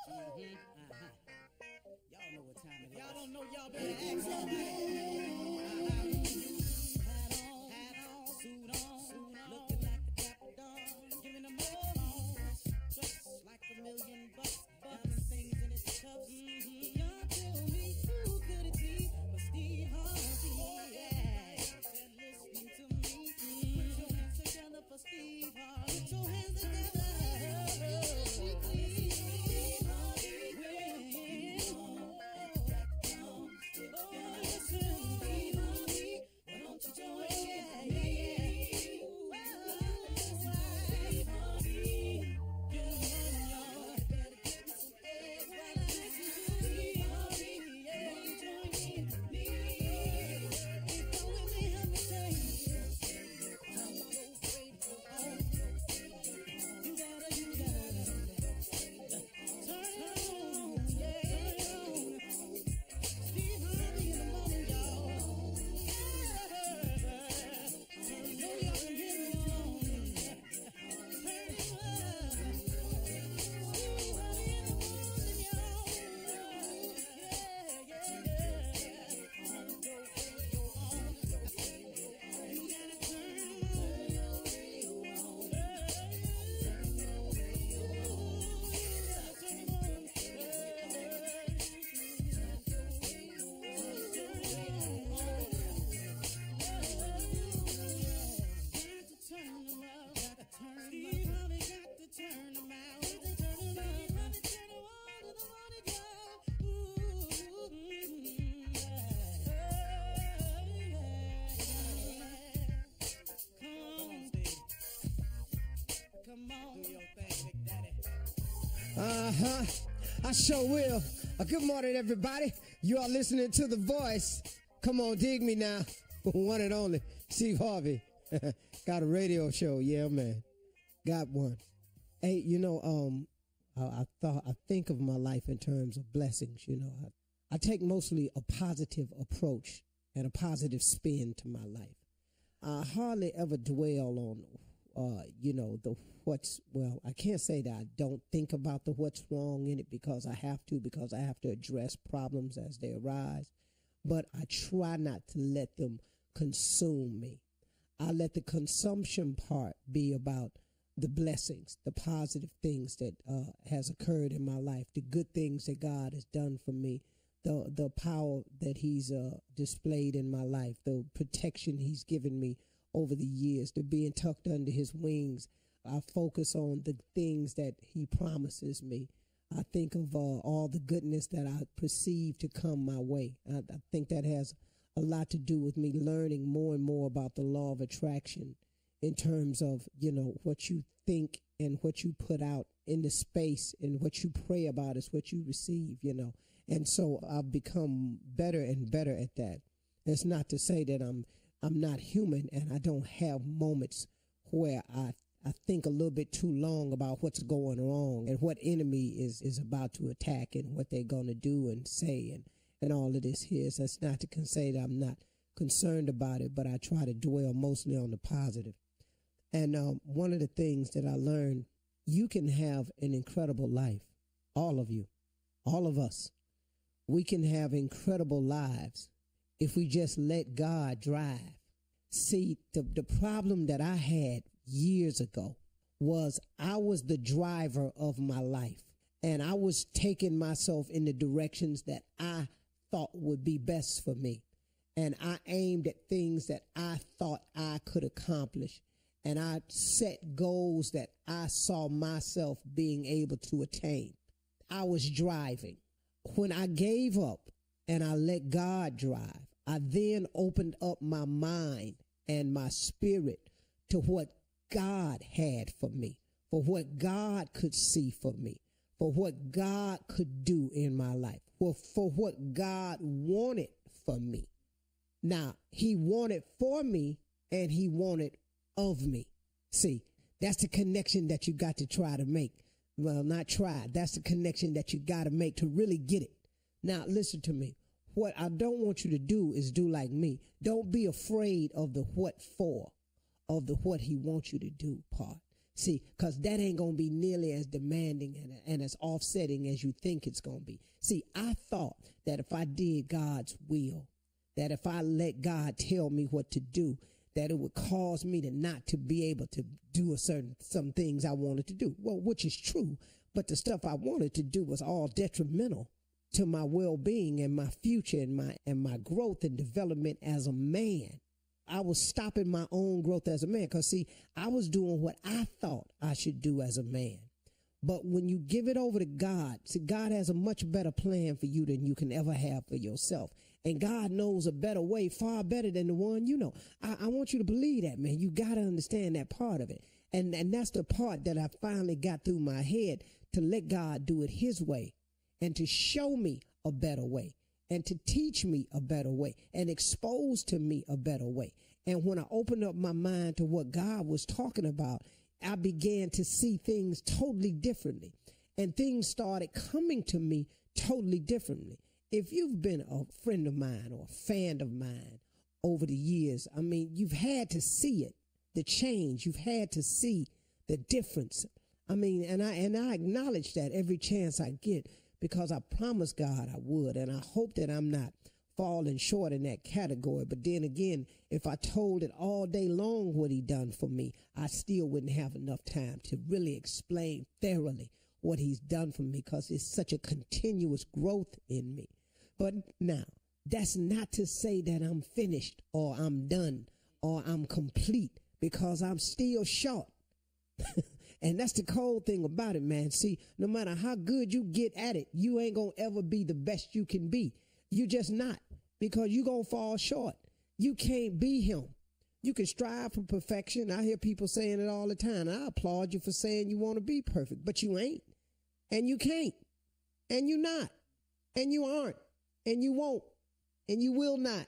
Y'all know what time it is. Y'all don't know, y'all better ask somebody. Hat on, suit on, looking like a dapper dog, giving them all just like $1,000,000, diamond things in its cups. Y'all tell me who could it be but Steve Harvey? Yeah, listening to me. Put your hands together for Steve Harvey. Put your hands together. I sure will. Good morning, everybody. You are listening to The Voice. Come on, dig me now. One and only, Steve Harvey. Got a radio show. Yeah, man. Got one. Hey, I think of my life in terms of blessings. I take mostly a positive approach and a positive spin to my life. I hardly ever dwell on I can't say that I don't think about the what's wrong in it because I have to address problems as they arise, but I try not to let them consume me. I let the consumption part be about the blessings, the positive things that has occurred in my life, the good things that God has done for me, the power that he's displayed in my life, the protection he's given me over the years, to being tucked under his wings. I focus on the things that he promises me. I think of all the goodness that I perceive to come my way. I think that has a lot to do with me learning more and more about the law of attraction in terms of, what you think and what you put out in the space, and what you pray about is what you receive, And so I've become better and better at that. It's not to say that I'm not human and I don't have moments where I think a little bit too long about what's going wrong and what enemy is about to attack and what they're going to do and say and all of this here. So it's not to say that I'm not concerned about it, but I try to dwell mostly on the positive. And one of the things that I learned, you can have an incredible life. All of you, all of us, we can have incredible lives if we just let God drive. See, the problem that I had years ago was I was the driver of my life, and I was taking myself in the directions that I thought would be best for me. And I aimed at things that I thought I could accomplish, and I set goals that I saw myself being able to attain. I was driving. When I gave up and I let God drive, I then opened up my mind and my spirit to what God had for me, for what God could see for me, for what God could do in my life, for what God wanted for me. Now, he wanted for me and he wanted of me. See, that's the connection that you got to try to make. Well, not try. That's the connection that you got to make to really get it. Now, listen to me. What I don't want you to do is do like me. Don't be afraid of the what for, of the what he wants you to do part. See, because that ain't going to be nearly as demanding and as offsetting as you think it's going to be. See, I thought that if I did God's will, that if I let God tell me what to do, that it would cause me to not to be able to do some things I wanted to do. Well, which is true, but the stuff I wanted to do was all detrimental to my well-being and my future and my growth and development as a man. I was stopping my own growth as a man because, see, I was doing what I thought I should do as a man. But when you give it over to God, see, God has a much better plan for you than you can ever have for yourself. And God knows a better way, far better than the one you know. I want you to believe that, man. You got to understand that part of it. And that's the part that I finally got through my head, to let God do it his way and to show me a better way, and to teach me a better way and expose to me a better way. And when I opened up my mind to what God was talking about, I began to see things totally differently, and things started coming to me totally differently. If you've been a friend of mine or a fan of mine over the years, I mean, you've had to see it, the change. You've had to see the difference. I mean, and I acknowledge that every chance I get, because I promised God I would, and I hope that I'm not falling short in that category. But then again, if I told it all day long what he done for me, I still wouldn't have enough time to really explain thoroughly what he's done for me, because it's such a continuous growth in me. But now, that's not to say that I'm finished or I'm done or I'm complete, because I'm still short. And that's the cold thing about it, man. See, no matter how good you get at it, you ain't going to ever be the best you can be. You just not, because you going to fall short. You can't be him. You can strive for perfection. I hear people saying it all the time. I applaud you for saying you want to be perfect, but you ain't. And you can't. And you not. And you aren't. And you won't. And you will not.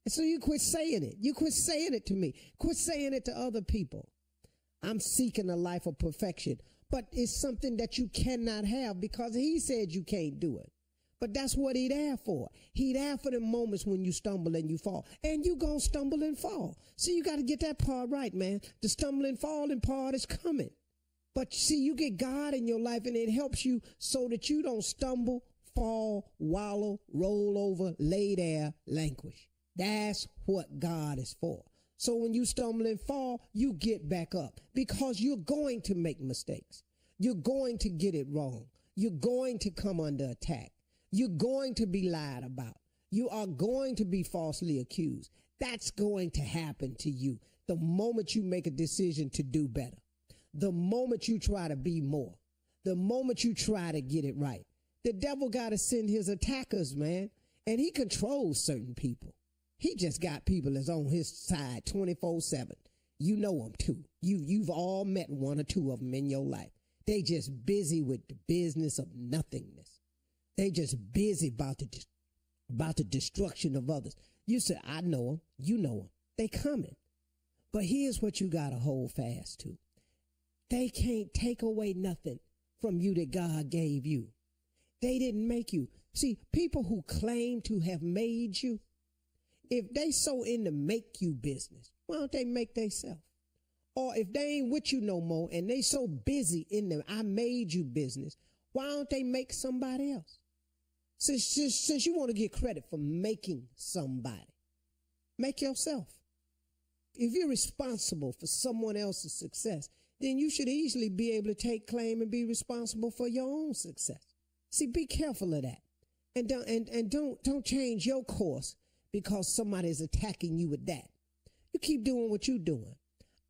And so you quit saying it. You quit saying it to me. Quit saying it to other people. I'm seeking a life of perfection, but it's something that you cannot have, because he said you can't do it. But that's what he there for. He there for the moments when you stumble and you fall. And you gonna stumble and fall. See, you got to get that part right, man. The stumbling, falling part is coming. But see, you get God in your life, and it helps you so that you don't stumble, fall, wallow, roll over, lay there, languish. That's what God is for. So when you stumble and fall, you get back up, because you're going to make mistakes. You're going to get it wrong. You're going to come under attack. You're going to be lied about. You are going to be falsely accused. That's going to happen to you the moment you make a decision to do better, the moment you try to be more, the moment you try to get it right. The devil got to send his attackers, man, and he controls certain people. He just got people that's on his side 24/7. You know them too. You've all met one or two of them in your life. They just busy with the business of nothingness. They just busy about the destruction of others. You say, I know them. You know them. They coming. But here's what you got to hold fast to. They can't take away nothing from you that God gave you. They didn't make you. See, people who claim to have made you, if they so in the make you business, why don't they make themselves? Or if they ain't with you no more and they so busy in the I made you business, why don't they make somebody else? Since you want to get credit for making somebody, make yourself. If you're responsible for someone else's success, then you should easily be able to take claim and be responsible for your own success. See, be careful of that. And don't change your course because somebody is attacking you with that. You keep doing what you're doing.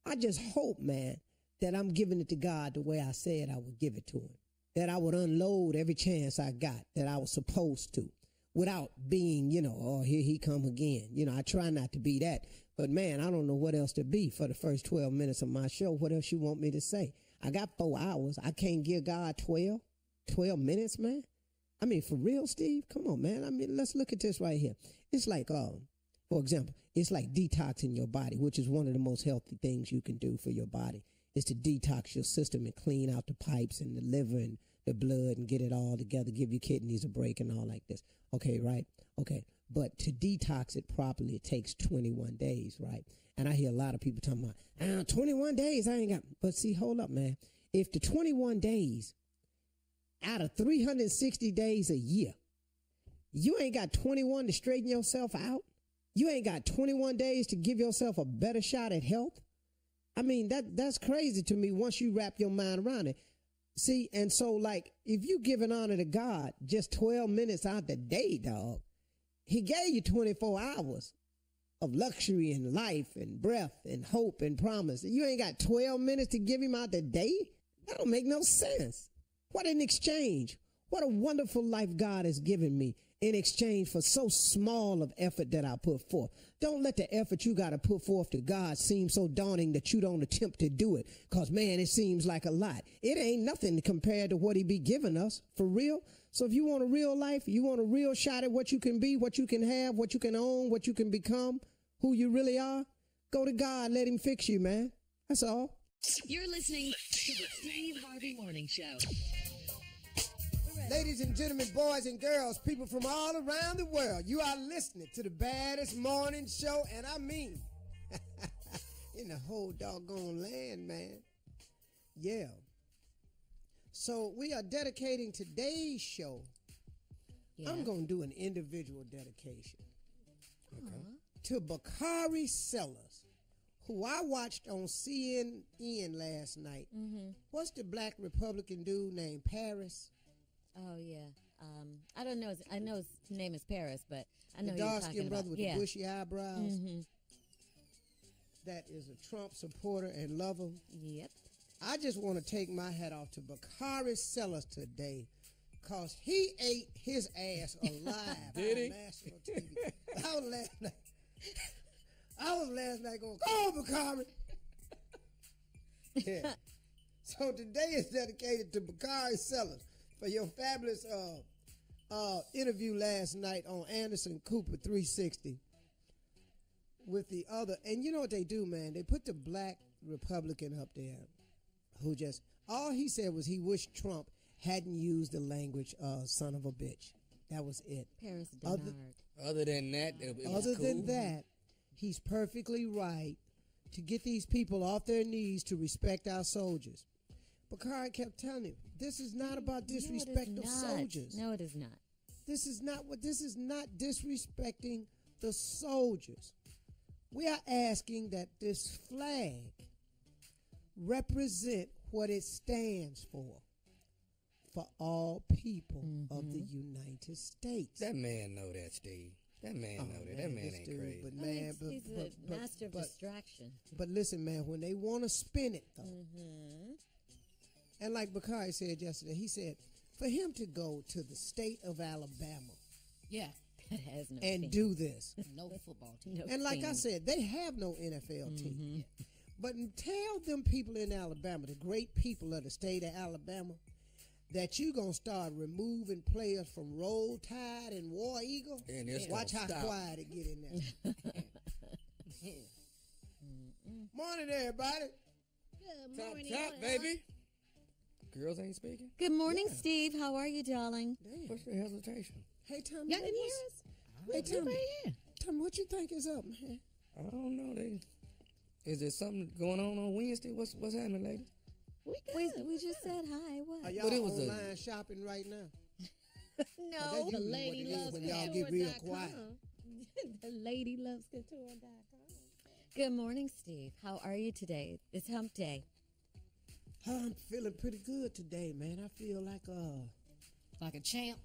I just hope, man, that I'm giving it to God the way I said I would give it to him. That I would unload every chance I got that I was supposed to without being, oh, here he come again. I try not to be that. But, man, I don't know what else to be for the first 12 minutes of my show. What else you want me to say? I got 4 hours. I can't give God 12 minutes, man. I mean, for real, Steve? Come on, man. I mean, let's look at this right here. It's like, for example, it's like detoxing your body, which is one of the most healthy things you can do for your body, is to detox your system and clean out the pipes and the liver and the blood and get it all together, give your kidneys a break and all like this. Okay, right? Okay. But to detox it properly, it takes 21 days, right? And I hear a lot of people talking about, 21 days, I ain't got. But see, hold up, man. If the 21 days out of 360 days a year, you ain't got 21 to straighten yourself out, you ain't got 21 days to give yourself a better shot at health. I mean, that's crazy to me once you wrap your mind around it. See, and so, like, if you giving honor to God just 12 minutes out the day, dog, he gave you 24 hours of luxury and life and breath and hope and promise. You ain't got 12 minutes to give him out the day? That don't make no sense. What an exchange. What a wonderful life God has given me in exchange for so small of effort that I put forth. Don't let the effort you got to put forth to God seem so daunting that you don't attempt to do it. Because, man, it seems like a lot. It ain't nothing compared to what he be giving us, for real. So if you want a real life, you want a real shot at what you can be, what you can have, what you can own, what you can become, who you really are, go to God, let him fix you, man. That's all. You're listening to the Steve Harvey Morning Show. Ladies and gentlemen, boys and girls, people from all around the world, you are listening to the baddest morning show, and I mean, in the whole doggone land, man. Yeah. So we are dedicating today's show. Yeah. I'm going to do an individual dedication. Okay. To Bakari Sellers, who I watched on CNN last night. Mm-hmm. What's the black Republican dude named Paris? Oh, yeah. I don't know. I know his name is Paris, but I know the you're talking dark-skinned brother with the bushy eyebrows. Mm-hmm. That is a Trump supporter and lover. Yep. I just want to take my hat off to Bakari Sellers today, because he ate his ass alive Did he? on national TV. I was last night going, go Bakari. Yeah. So today is dedicated to Bakari Sellers for your fabulous interview last night on Anderson Cooper 360 with the other. And you know what they do, man? They put the black Republican up there who just, all he said was he wished Trump hadn't used the language son of a bitch. That was it. Paris Denard. Other than that, it was Other cool. than that, he's perfectly right to get these people off their knees to respect our soldiers. Bakari kept telling him, this is not about disrespect of soldiers. No, it is not. This is not disrespecting the soldiers. We are asking that this flag represent what it stands for all people of the United States. That man know that, Steve. That man know that. That man ain't crazy. But man, he's a master of distraction. But listen, man, when they want to spin it, though, and like Bakari said yesterday, he said, for him to go to the state of Alabama, that has no and team. do this, no football team, and like I said, they have no NFL team. But tell them people in Alabama, the great people of the state of Alabama, that you gonna start removing players from Roll Tide and War Eagle. And watch how quiet it get in there. Morning, everybody. Good Top, morning, top, baby. Girls ain't speaking? Good morning, Steve. How are you, darling? Damn. What's the hesitation? Hey, Tommy. Y'all didn't hear us? Hey, Tommy, what you think is up, man? I don't know. Is there something going on Wednesday? What's happening, ladies? We just said hi. What? Are y'all But it was online shopping right now? No. The lady loves when y'all get real quiet. The lady loves couture.com. Good morning, Steve. How are you today? It's hump day. I'm feeling pretty good today, man. I feel like a champ.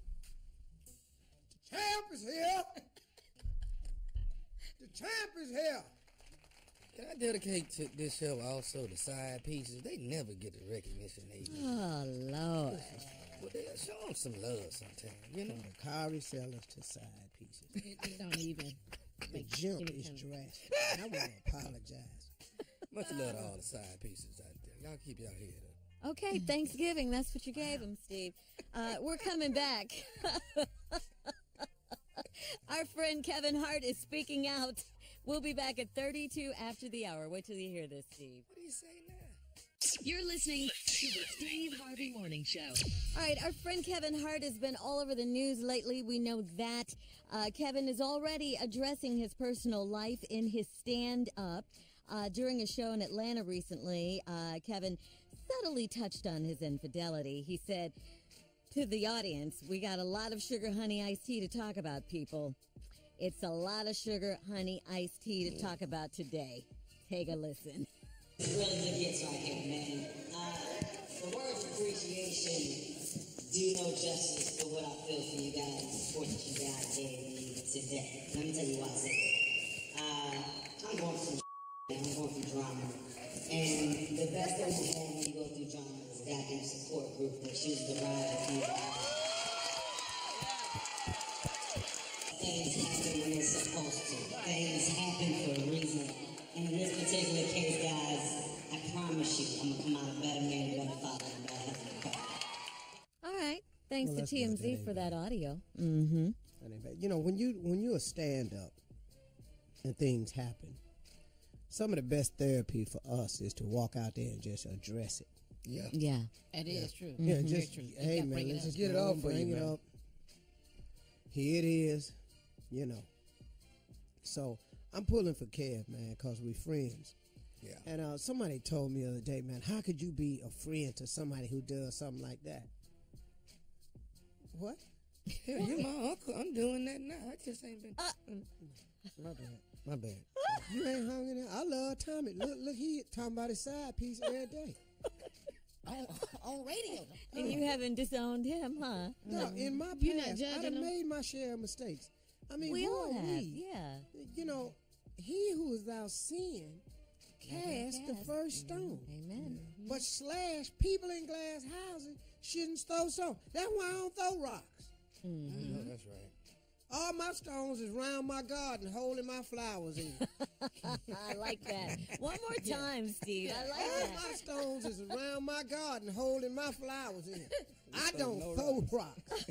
The champ is here. The champ is here. Can I dedicate to this show also the side pieces? They never get the recognition they need. Oh, Lord. Well, they show them some love sometimes, you know? Bakari Sellers to side pieces. It don't even The jump is drastic. I want to apologize. Much love to all the side pieces out there. Y'all keep y'all head up. Okay, Thanksgiving. That's what you gave him, Steve. We're coming back. Our friend Kevin Hart is speaking out. We'll be back at 32 after the hour. Wait till you hear this, Steve. What do you say now? You're listening to the Steve Harvey Morning Show. All right, our friend Kevin Hart has been all over the news lately. We know that. Kevin is already addressing his personal life in his stand-up. During a show in Atlanta recently, Kevin subtly touched on his infidelity. He said to the audience, "We got a lot of sugar, honey, iced tea to talk about, people. It's a lot of sugar, honey, iced tea to talk about today. Take a listen." It's really good hits right here, man. The words of appreciation do no justice for what I feel for you guys, the support that you guys gave me today. Let me tell you why I said that. I'm going through I'm going through drama. And the best thing to have when you go through drama is a goddamn support group that chooses to ride with you. Things happen when they're supposed to. Things happen for a reason. And in this particular case, guys, I promise you, I'm gonna come out a better man, a better father, and a better husband. All right. Thanks Well, to that's good. TMZ That ain't for bad. that audio. Mm-hmm. That ain't bad. You know, when you a stand up and things happen, some of the best therapy for us is to walk out there and just address it. Yeah. Yeah. That is true. Yeah, Very just true. You hey gotta man, bring it let's up. just get it Bring up, it for you, bring it man. up. Here it is, you know. So I'm pulling for Kev, man, cause we friends. Yeah. And somebody told me the other day, man, how could you be a friend to somebody who does something like that? What? Hell, you're my uncle. I'm doing that now. I just ain't been. My bad. My bad. You ain't hung in there. I love Tommy. Look, he talking about his side piece every day. On radio. And you haven't disowned him, huh? No, in my You're not past, judging I done him? made my share of mistakes. I mean, We who all are have. we? Yeah. You know, he who is without sin cast the first stone. Amen. But / people in glass houses shouldn't throw stones. That's why I don't throw rocks. Mm-hmm. No, that's right. All my stones is around my garden, holding my flowers in. I like that. One more time, Steve. I like All that. my stones is around my garden, holding my flowers in. I don't no throw rocks.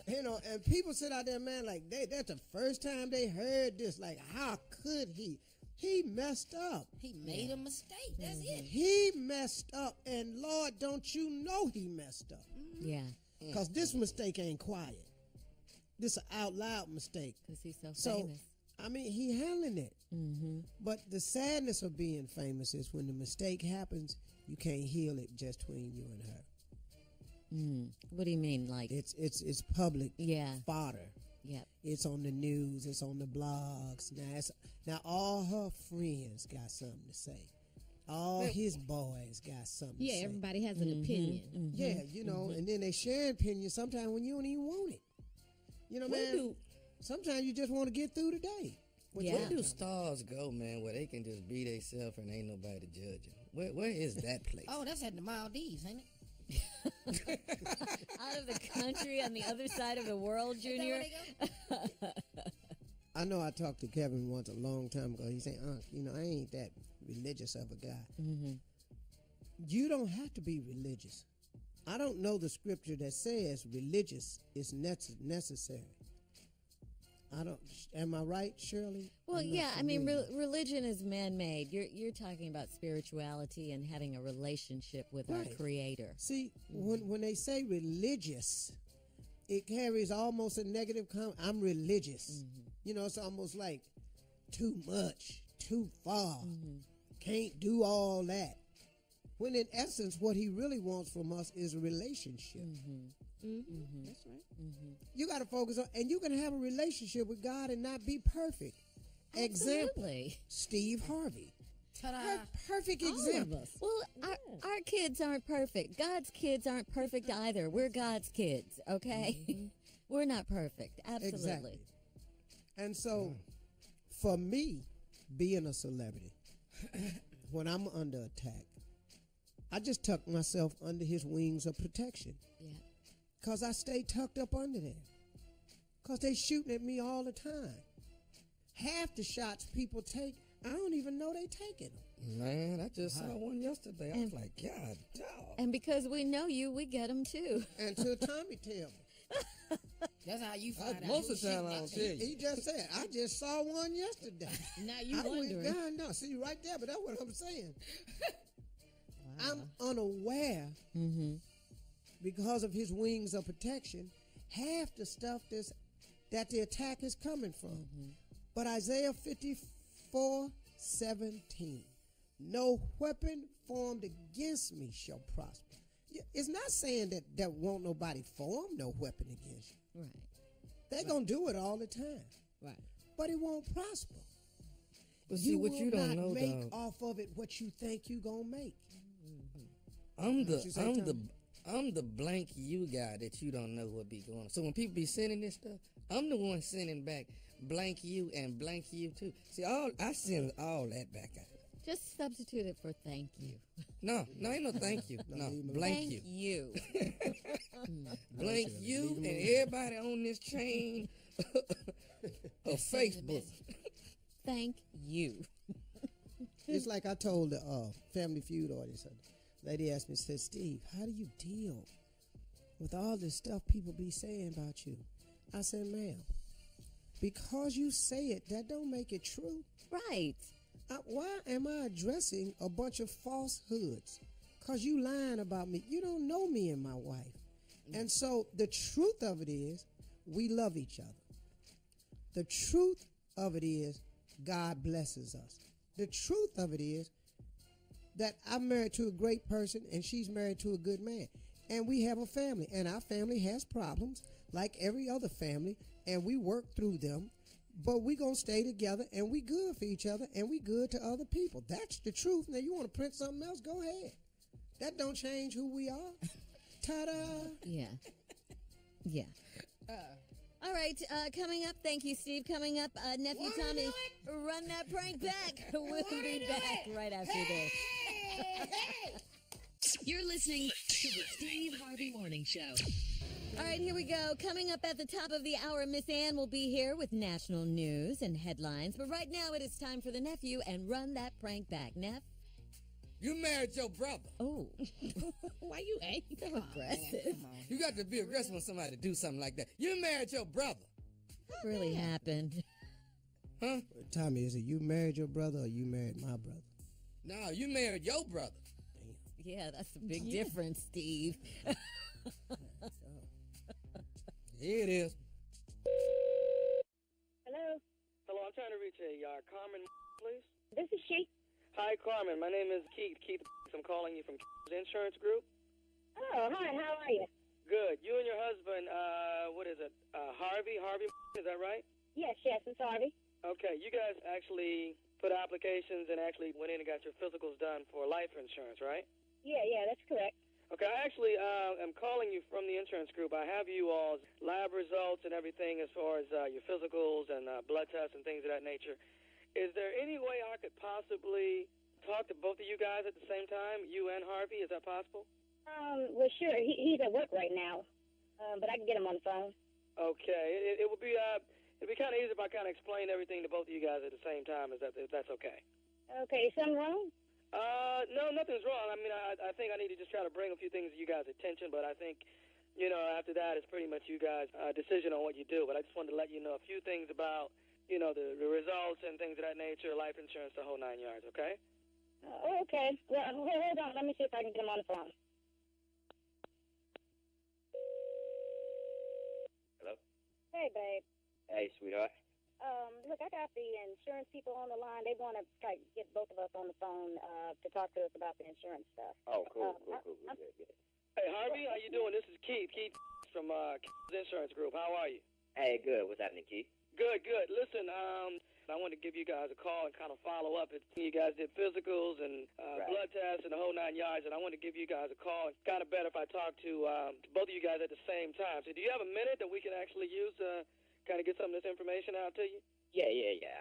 You know, and people sit out there, man, like that's the first time they heard this. Like, how could he? He messed up. He made a mistake. That's it. He messed up, and Lord, don't you know he messed up? Yeah. Because this mistake ain't quiet. This an out loud mistake. Because he's so So, famous. I mean, he handling it. Mm-hmm. But the sadness of being famous is when the mistake happens, you can't heal it just between you and her. What do you mean? Like, It's public yeah. fodder. Yep. It's on the news. It's on the blogs. Now all her friends got something to say. All his boys got something to Yeah, say. everybody has an opinion. Yeah, you know, and then they share opinions sometimes when you don't even want it. You know, man, sometimes you just want to get through the day. Yeah. Where do stars go, man, where they can just be themselves and ain't nobody judging? Where is that place? Oh, that's at the Maldives, ain't it? Out of the country on the other side of the world, Is that Junior. where they go? I know I talked to Kevin once a long time ago. He said, you know, I ain't that religious of a guy. Mm-hmm. You don't have to be religious. I don't know the scripture that says religious is necessary. Am I right, Shirley? Well, I'm not yeah. I mean, familiar. religion is man-made. You're talking about spirituality and having a relationship with our Right. Creator. See, when they say religious, it carries almost a negative I'm religious. You know, it's almost like too much, too far. Can't do all that. When in essence, what he really wants from us is a relationship. That's right. You got to focus on, and you can have a relationship with God and not be perfect. Example, Absolutely. Steve Harvey. Ta-da. Perfect All of example. us. Well, our kids aren't perfect. God's kids aren't perfect either. We're God's kids, okay? We're not perfect. Absolutely. Exactly. And so, for me, being a celebrity, when I'm under attack, I just tuck myself under his wings of protection. Yeah. Because I stay tucked up under there. Because they shooting at me all the time. Half the shots people take, I don't even know they taking them. Man, I just saw one yesterday. I was like, God, dog. And because we know you, we get them too. Until Tommy tell me. That's how you find out. Most of who the time shooting I at don't you. tell you. He just said, I just saw one yesterday. Now you I went, wondering. God, no. See, right there, but that's what I'm saying. I'm unaware because of his wings of protection, half the stuff that the attack is coming from. But Isaiah 54:17, no weapon formed against me shall prosper. It's not saying that there won't nobody form no weapon against you. Right. They're going to do it all the time. Right. But it won't prosper. But see, what you don't know, make dog, off of it what you think you going to make. I'm What you say, Tommy? the blank you guy that you don't know what be going on. So when people be sending this stuff, I'm the one sending back blank you and blank you too. See, I send all that back out. Just substitute it for thank you. No, ain't no thank you. No, blank Thank you. you. Blank you and everybody on this chain of Facebook. Thank you. It's like I told the Family Feud audience. A lady asked me, said, Steve, how do you deal with all this stuff people be saying about you? I said, ma'am, because you say it, that don't make it true. Right. Why am I addressing a bunch of falsehoods? Because you lying about me. You don't know me and my wife. And so the truth of it is we love each other. The truth of it is God blesses us. The truth of it is that I'm married to a great person and she's married to a good man. And we have a family. And our family has problems like every other family. And we work through them. But we going to stay together and we good for each other and we good to other people. That's the truth. Now, you want to print something else? Go ahead. That don't change who we are. Ta-da. Yeah. Yeah. All right, coming up, thank you, Steve. Coming up, Nephew Tommy, run that prank back. We'll be back right after this. You're listening to the Steve Harvey Morning Show. All right, here we go. Coming up at the top of the hour, Miss Ann will be here with national news and headlines. But right now, it is time for the nephew and run that prank back. Neff? You married your brother. Oh. Why you angry? So aggressive. You got to be aggressive when somebody do something like that. You married your brother. What really happened? Huh? Tommy, is it you married your brother or you married my brother? No, you married your brother. Yeah, that's a big difference, Steve. Here it is. Hello, Hello, I'm trying to reach a Carmen, please. this is she. Hi, Carmen. My name is Keith. I'm calling you from Insurance Group. Oh, hi, how are you? Good. You and your husband, what is it? Harvey? Harvey, is that right? Yes, it's Harvey. Okay, you guys actually put applications and actually went in and got your physicals done for life insurance, right? Yeah, that's correct. Okay, I actually am calling you from the insurance group. I have you all's lab results and everything as far as your physicals and blood tests and things of that nature. Is there any way I could possibly talk to both of you guys at the same time, you and Harvey? Is that possible? Well, sure. He's at work right now, but I can get him on the phone. Okay, it would be it'd be kind of easy if I kind of explained everything to both of you guys at the same time. If that's okay? Okay, is something wrong? No, nothing's wrong. I mean, I think I need to just try to bring a few things to you guys' attention, but I think, after that, it's pretty much you guys' decision on what you do. But I just wanted to let you know a few things about, the results and things of that nature, life insurance, the whole 9 yards, okay? Okay. Well, hold on. Let me see if I can get him on the phone. Hello? Hey, babe. Hey, sweetheart. Look, I got the insurance people on the line. They want to get both of us on the phone to talk to us about the insurance stuff. Oh, cool. Good. Hey, Harvey, how you doing? This is Keith from Insurance Group. How are you? Hey, good. What's happening, Keith? Good. Listen, I want to give you guys a call and kind of follow up. You guys did physicals and blood tests and the whole 9 yards, and I want to give you guys a call. It's kind of better if I talk to both of you guys at the same time. So do you have a minute that we can actually use to kind of get some of this information out to you? Yeah.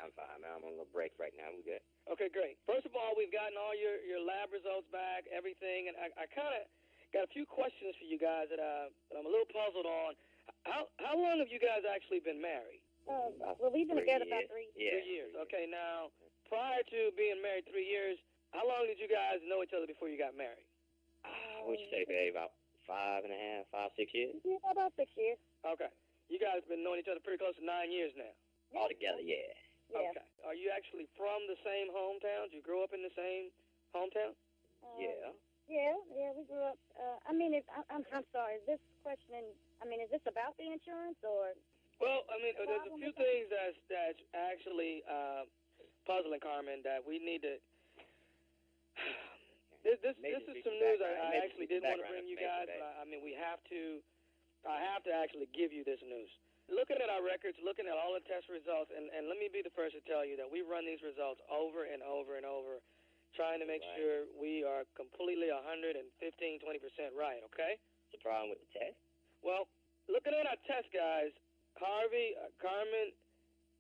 I'm fine, man. I'm on a little break right now. I'm good. Okay, great. First of all, we've gotten all your lab results back, everything, and I kind of got a few questions for you guys that I'm a little puzzled on. How long have you guys actually been married? Well, we've been together about 3 years. 3 years. Okay, now, prior to being married 3 years, how long did you guys know each other before you got married? What'd you say, babe? About 5 6 years? Yeah, about 6 years. Okay. You guys have been knowing each other pretty close to 9 years now. All together, yeah. Okay. Are you actually from the same hometown? Did you grow up in the same hometown? Yeah. Yeah, we grew up. I mean, I'm sorry. Is this question? I mean, is this about the insurance or? Well, I mean, there's a few things that's actually puzzling, Carmen, that we need to. This is some news I actually didn't want to bring you guys, but I mean, I have to actually give you this news. Looking at our records, looking at all the test results, and let me be the first to tell you that we run these results over and over and over, trying to make sure we are completely 115, 20% right, okay? What's the problem with the test? Well, looking at our test, guys, Harvey, Carmen,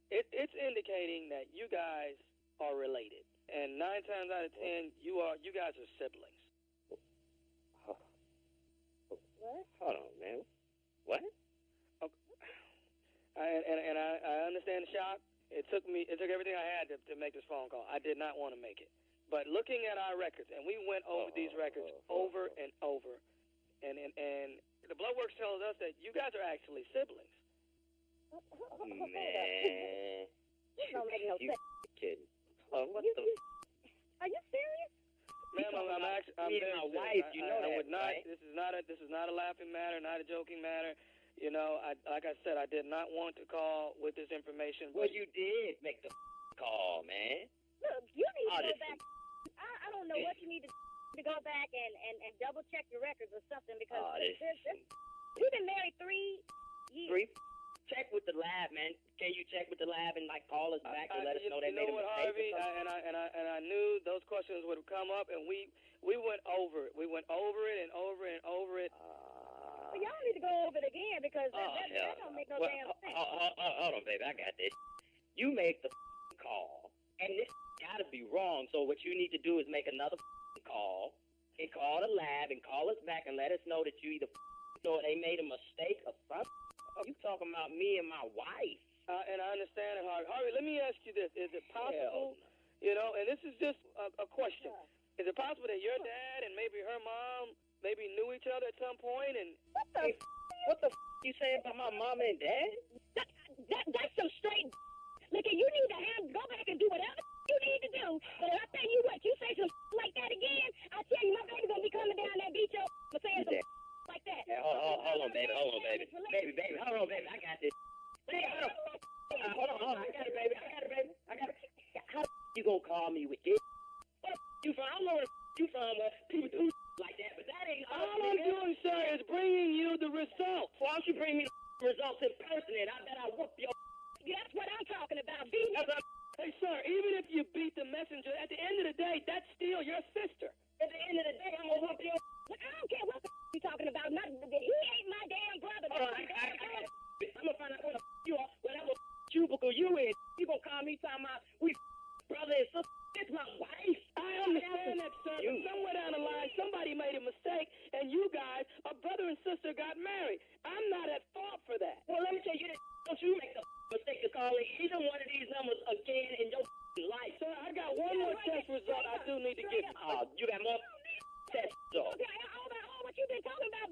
it's indicating that you guys are related. And 9 times out of 10, you guys are siblings. What? Hold on, man. What? Okay. I understand the shock. It took everything I had to make this phone call. I did not want to make it. But looking at our records, and we went over these records over and over, and the blood work tells us that you guys are actually siblings. Man. This don't make no You sense. kidding. Oh, what the? Are you serious? Ma'am, I'm Me very and my serious. wife, you know I that, would not. right? This is not a laughing matter, not a joking matter. You know, like I said, I did not want to call with this information. Well, you did make the call, man. Look, you need to go Honestly. back. I don't know what you need to go back and double check your records or something because we've been married 3 years. Check with the lab, man. Can you check with the lab and like call us back to let us know they made a mistake? Harvey, I knew those questions would come up, and we went over it. We went over it and over and over it. Well, y'all need to go over it again because that don't make no damn sense. Hold on, baby. I got this. You make the call, and this gotta be wrong. So what you need to do is make another call and call the lab and call us back and let us know that you either thought they made a mistake or something. You talking about me and my wife? And I understand it, Harvey. Harvey, let me ask you this: is it possible, you know? And this is just a question: is it possible that your dad and maybe her mom maybe knew each other at some point? And what the you saying about my mama and dad? That's some straight. Look, you need to go back and do whatever you need to do. But I tell you what, you say some like that again, I tell you my baby gonna be coming down that beach for saying some like that. Yeah, hold on, baby. Hold on, baby. Baby, hold on, baby. I got this. Baby, hold on. I got it, baby. How you gonna call me with this? Where you from? I don't know where you from. People do like that, but that ain't all I'm doing, sir, is bringing you the results. Why don't you bring me the results in person? And I bet I whoop your. That's what I'm talking about. Hey, sir, even if you beat the messenger, at the end of the day, that's still your sister. At the end of the day, I'm gonna whoop your. Look, I don't care what you talking about. He ain't my damn brother. I'm gonna find out where the you are, whatever cubicle you in. You gonna call me talking about we brother and sister. It's my wife. I understand that, sir. But somewhere down the line, somebody made a mistake, and you guys, a brother and sister, got married. I'm not at fault for that. Well, let me tell you this. Don't you make the mistake of calling either one of these numbers again in your life. Sir, I got one more test result I do need to give you. Oh, you got more test results. Okay, all what you've been talking about,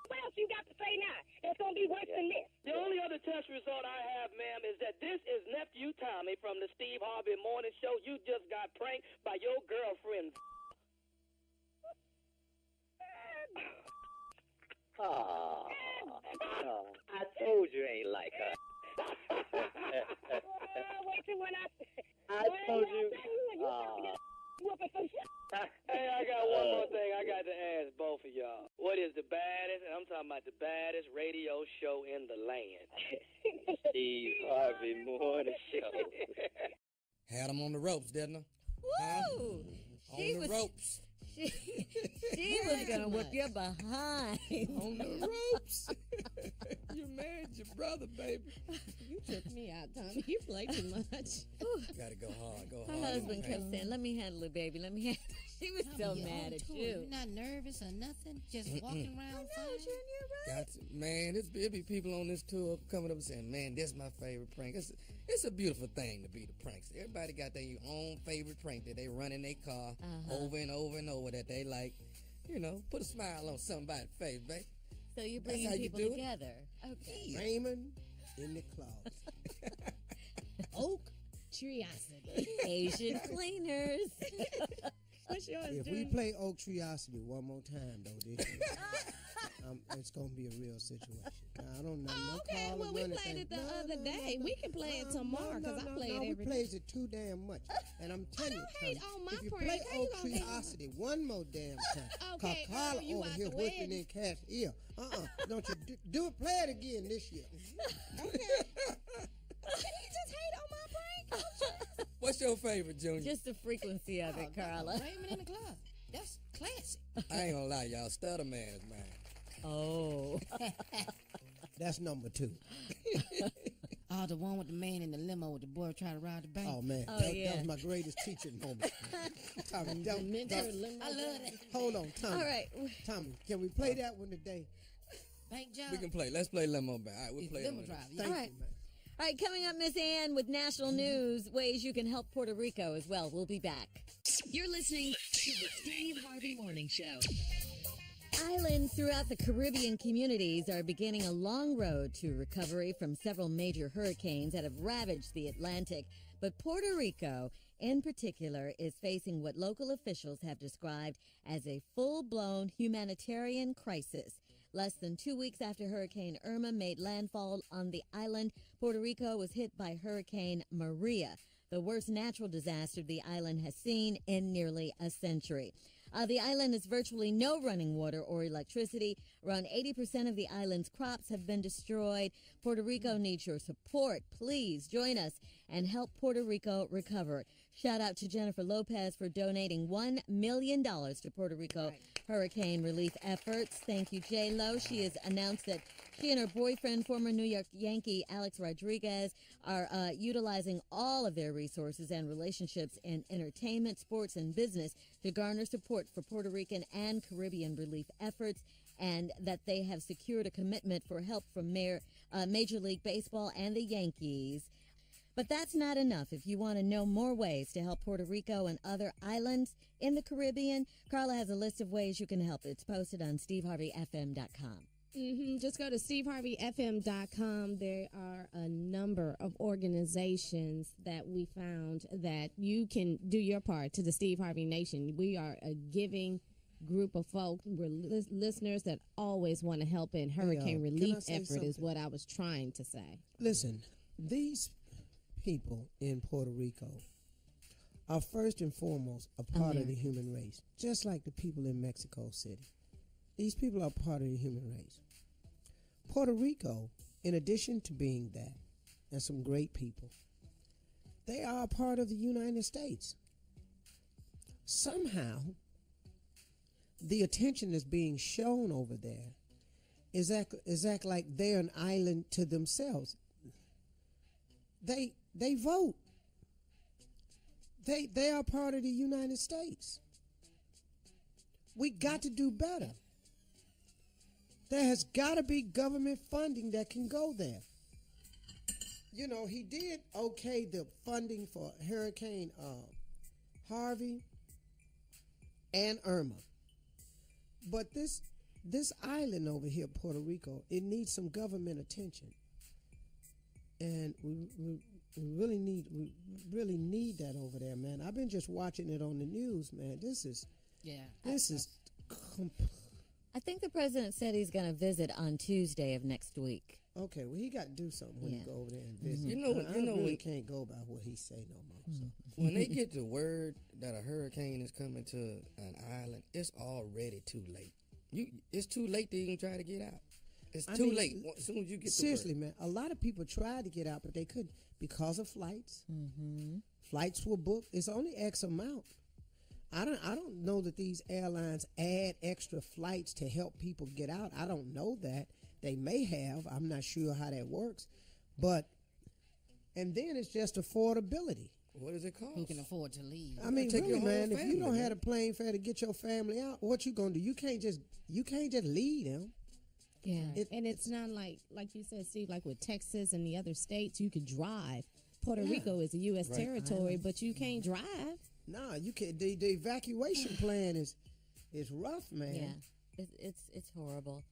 what else you got to say now? It's going to be worse than this. The only other test result I have, ma'am, is that this is nephew Tommy from the Steve Harvey Morning Show. You just got pranked by your girlfriend. I told you ain't like her. Wait till when I told you. Hey, I got one more thing I got to ask both of y'all. What is the baddest, and I'm talking about the baddest radio show in the land? Steve Harvey Morning Show. Had him on the ropes, didn't I? Woo! On the ropes. She was going to whip your behind. On the ropes. You married your brother, baby. You took me out, Tommy. You play too much. Gotta go hard. Her husband kept saying, let me handle it, baby. Let me handle it. She was so mad at you. You're not nervous or nothing? Just walking around fine? Got to, man, it'll be people on this tour coming up and saying, man, this is my favorite prank. It's a beautiful thing to be the prankster. Everybody got their own favorite prank that they run in their car over and over and over that they like, you know, put a smile on somebody's face, babe. So you're bringing people together. Okay. Raymond in the closet. Oak Curiosity. Asian cleaners. What's yours, If we play Oak Treeosity one more time, though, this year, it's going to be a real situation. I don't know. Oh, okay. Well, we played it the other day. We can play it tomorrow because I play it every day. We plays it too damn much. And I'm telling you, hate on my if you prank, play how you Oak gonna hate Treeosity one more damn time, Okay, Carla you over out here the whipping wedding. in cash ear. Don't you do it? Play it again this year. Okay. Can he just hate on my prank? What's your favorite, Junior? Just the frequency of it, Carla. Raymond in the club. That's classic. I ain't gonna lie, y'all. Stutter Man is mine. Oh. That's number 2. Oh, the one with the man in the limo with the boy trying to rob the bank. Oh, man. Oh, that yeah. was my greatest teaching moment. Tommy, The mentor limo. I love that. hold on, Tommy. All right. Tommy, can we play that one today? Bank job. We can play. Let's play Limo Band. All right, we'll It's play it. limo on driver. the- Yeah. Thank All right. you, man. All right, coming up, Miss Ann with national news, ways you can help Puerto Rico as well. We'll be back. You're listening to the Steve Harvey Morning Show. Islands throughout the Caribbean communities are beginning a long road to recovery from several major hurricanes that have ravaged the Atlantic. But Puerto Rico, in particular, is facing what local officials have described as a full-blown humanitarian crisis. Less than 2 weeks after Hurricane Irma made landfall on the island, Puerto Rico was hit by Hurricane Maria, the worst natural disaster the island has seen in nearly a century. The island has virtually no running water or electricity. Around 80% of the island's crops have been destroyed. Puerto Rico needs your support. Please join us and help Puerto Rico recover. Shout out to Jennifer Lopez for donating $1 million to Puerto Rico hurricane relief efforts. Thank you, J-Lo. She has announced that she and her boyfriend, former New York Yankee Alex Rodriguez, are utilizing all of their resources and relationships in entertainment, sports, and business to garner support for Puerto Rican and Caribbean relief efforts, and that they have secured a commitment for help from Major League Baseball and the Yankees. But that's not enough. If you want to know more ways to help Puerto Rico and other islands in the Caribbean, Carla has a list of ways you can help. It's posted on steveharveyfm.com. Just go to steveharveyfm.com. There are a number of organizations that we found that you can do your part to the Steve Harvey Nation. We are a giving group of folks. We're listeners that always want to help in hurricane can I relief say effort is something? what I was trying to say. Listen, these people in Puerto Rico are first and foremost a part of the human race, just like the people in Mexico City. These people are part of the human race. Puerto Rico, in addition to being that, and some great people, they are a part of the United States. Somehow, the attention that's being shown over there is act like they're an island to themselves. They vote. They are part of the United States. We got to do better. There has got to be government funding that can go there. You know, he did okay the funding for Hurricane Harvey and Irma. But this island over here, Puerto Rico, it needs some government attention. And we really need that over there, man. I've been just watching it on the news, man. This is I think the president said he's going to visit on Tuesday of next week. okay. Well, he got to do something when he go over there and visit. You know, I really can't go by what he say no more. So. When they get the word that a hurricane is coming to an island, it's already too late. It's too late to even try to get out. It's too late. As soon as you get seriously, the word. man, a lot of people tried to get out, but they couldn't because of flights. Mm-hmm. Flights were booked. It's only X amount. I don't know that these airlines add extra flights to help people get out. I don't know that. They may have. I'm not sure how that works. And then it's just affordability. What does it cost? Who can afford to leave? I mean, Take really, your whole man, if you family, don't man. have a plane fare to get your family out, what you gonna do? You can't just leave them. Yeah, and it's not like you said, Steve, like with Texas and the other states, you could drive. Puerto Rico is a U.S. territory, but you can't drive. Nah, you can't. The evacuation plan is rough, man. Yeah, it's horrible.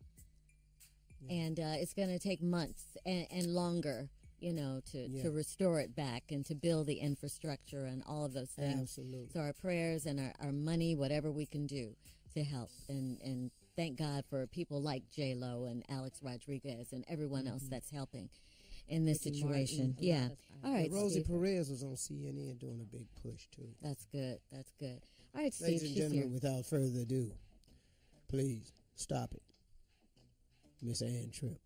And it's going to take months and longer to restore it back and to build the infrastructure and all of those things. Absolutely. So our prayers and our money, whatever we can do to help. And thank God for people like J-Lo and Alex Rodriguez and everyone else that's helping in this situation. Yeah. All right, Rosie Steve. Perez was on CNN doing a big push, too. That's good. That's good. All right, Steve. Ladies and she's gentlemen, here. without further ado, please stop it. Miss Ann Tripp.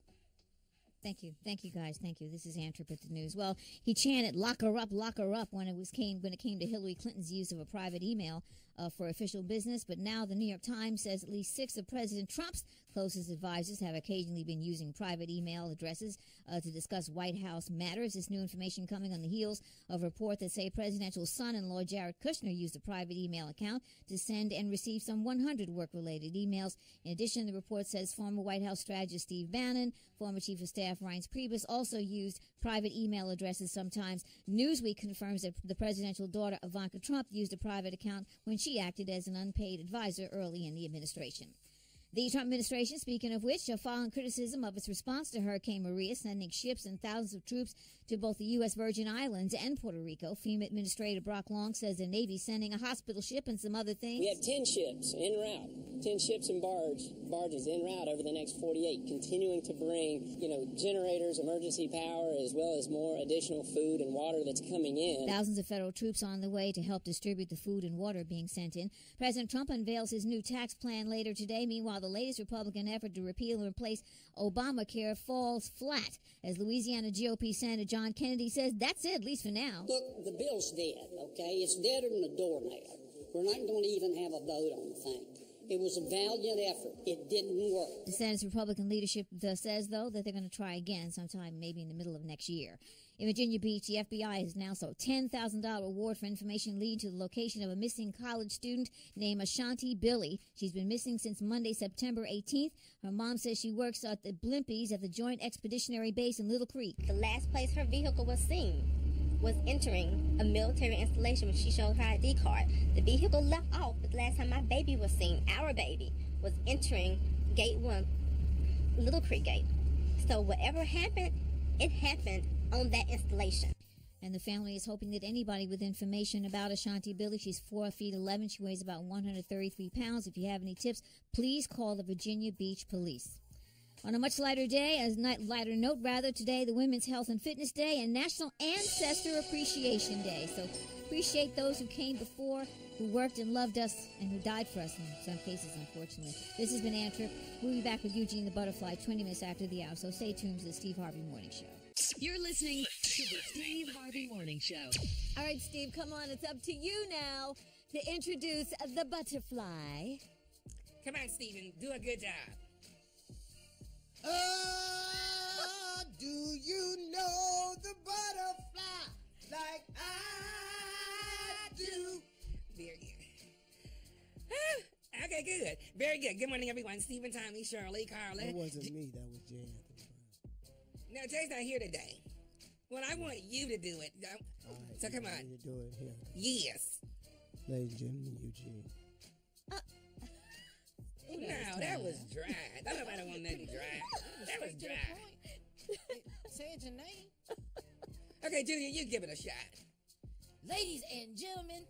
Thank you, guys. Thank you. This is Ann Tripp at the news. Well, he chanted "lock her up" when it came to Hillary Clinton's use of a private email for official business. But now the New York Times says at least 6 of President Trump's closest advisors have occasionally been using private email addresses to discuss White House matters. This new information coming on the heels of a report that say presidential son-in-law Jared Kushner used a private email account to send and receive some 100 work-related emails. In addition, the report says former White House strategist Steve Bannon, former Chief of Staff Reince Priebus also used private email addresses sometimes. Newsweek confirms that the presidential daughter Ivanka Trump used a private account when she acted as an unpaid advisor early in the administration. The Trump administration, speaking of which, are following criticism of its response to Hurricane Maria, sending ships and thousands of troops to both the U.S. Virgin Islands and Puerto Rico. FEMA Administrator Brock Long says the Navy's sending a hospital ship and some other things. We have 10 ships en route, 10 ships and barges en route over the next 48, continuing to bring, generators, emergency power, as well as more additional food and water that's coming in. Thousands of federal troops on the way to help distribute the food and water being sent in. President Trump unveils his new tax plan later today. Meanwhile, the latest Republican effort to repeal and replace Obamacare falls flat as Louisiana GOP Senator John Kennedy says that's it, at least for now. Look, the bill's dead, okay? It's deader than a doornail. We're not going to even have a vote on the thing. It was a valiant effort. It didn't work. The Senate's Republican leadership says, though, that they're going to try again sometime maybe in the middle of next year. In Virginia Beach, the FBI has announced a $10,000 reward for information leading to the location of a missing college student named Ashanti Billy. She's been missing since Monday, September 18th. Her mom says she works at the Blimpies at the Joint Expeditionary Base in Little Creek. The last place her vehicle was seen was entering a military installation when she showed her ID card. The vehicle left off, but the last time my baby was seen, our baby, was entering Gate 1, Little Creek Gate. So whatever happened, it happened on that installation. And the family is hoping that anybody with information about Ashanti Billy, she's 4 feet 11, she weighs about 133 pounds. If you have any tips, please call the Virginia Beach Police. On a much lighter note, today, the Women's Health and Fitness Day and National Ancestor Appreciation Day. So appreciate those who came before, who worked and loved us, and who died for us in some cases, unfortunately. This has been Ann Tripp. We'll be back with Eugene the Butterfly 20 minutes after the hour, so stay tuned to the Steve Harvey Morning Show. You're listening to the Steve Harvey Morning Show. All right, Steve, come on. It's up to you now to introduce the butterfly. Come on, Stephen. Do a good job. Do you know the butterfly like I do? Very good. Okay, good. Very good. Good morning, everyone. Stephen, Tommy, Shirley, Carla. That wasn't me. That was Jan. No, Jay's not here today. Well, I want you to do it. All right, So come on. You do it here. Yes. Ladies and gentlemen, Eugene. No, that was dry. Nobody want nothing dry. That was dry. Say your name. Okay, Julia, you give it a shot. Ladies and gentlemen.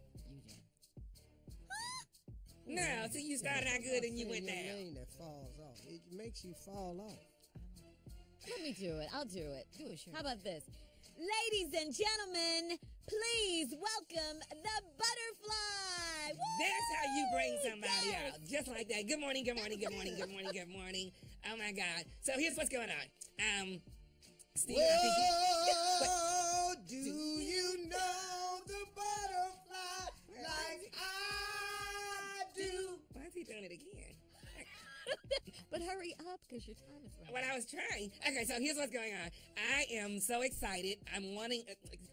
No, see, you started out good and you went Your down. name that falls off. It makes you fall off. Let me do it. I'll do it. Do it, sure. How about this? Ladies and gentlemen, please welcome the butterfly. Woo! That's how you bring somebody Yes. out. Just like that. Good morning, good morning, good morning, good morning, good morning. Oh, my God. So here's what's going on. Steve, I think Whoa, do you know the butterfly like I do? Why is he doing it again? But hurry up, because your time is running. What I was trying. Okay, so here's what's going on. I am so excited. I'm wanting,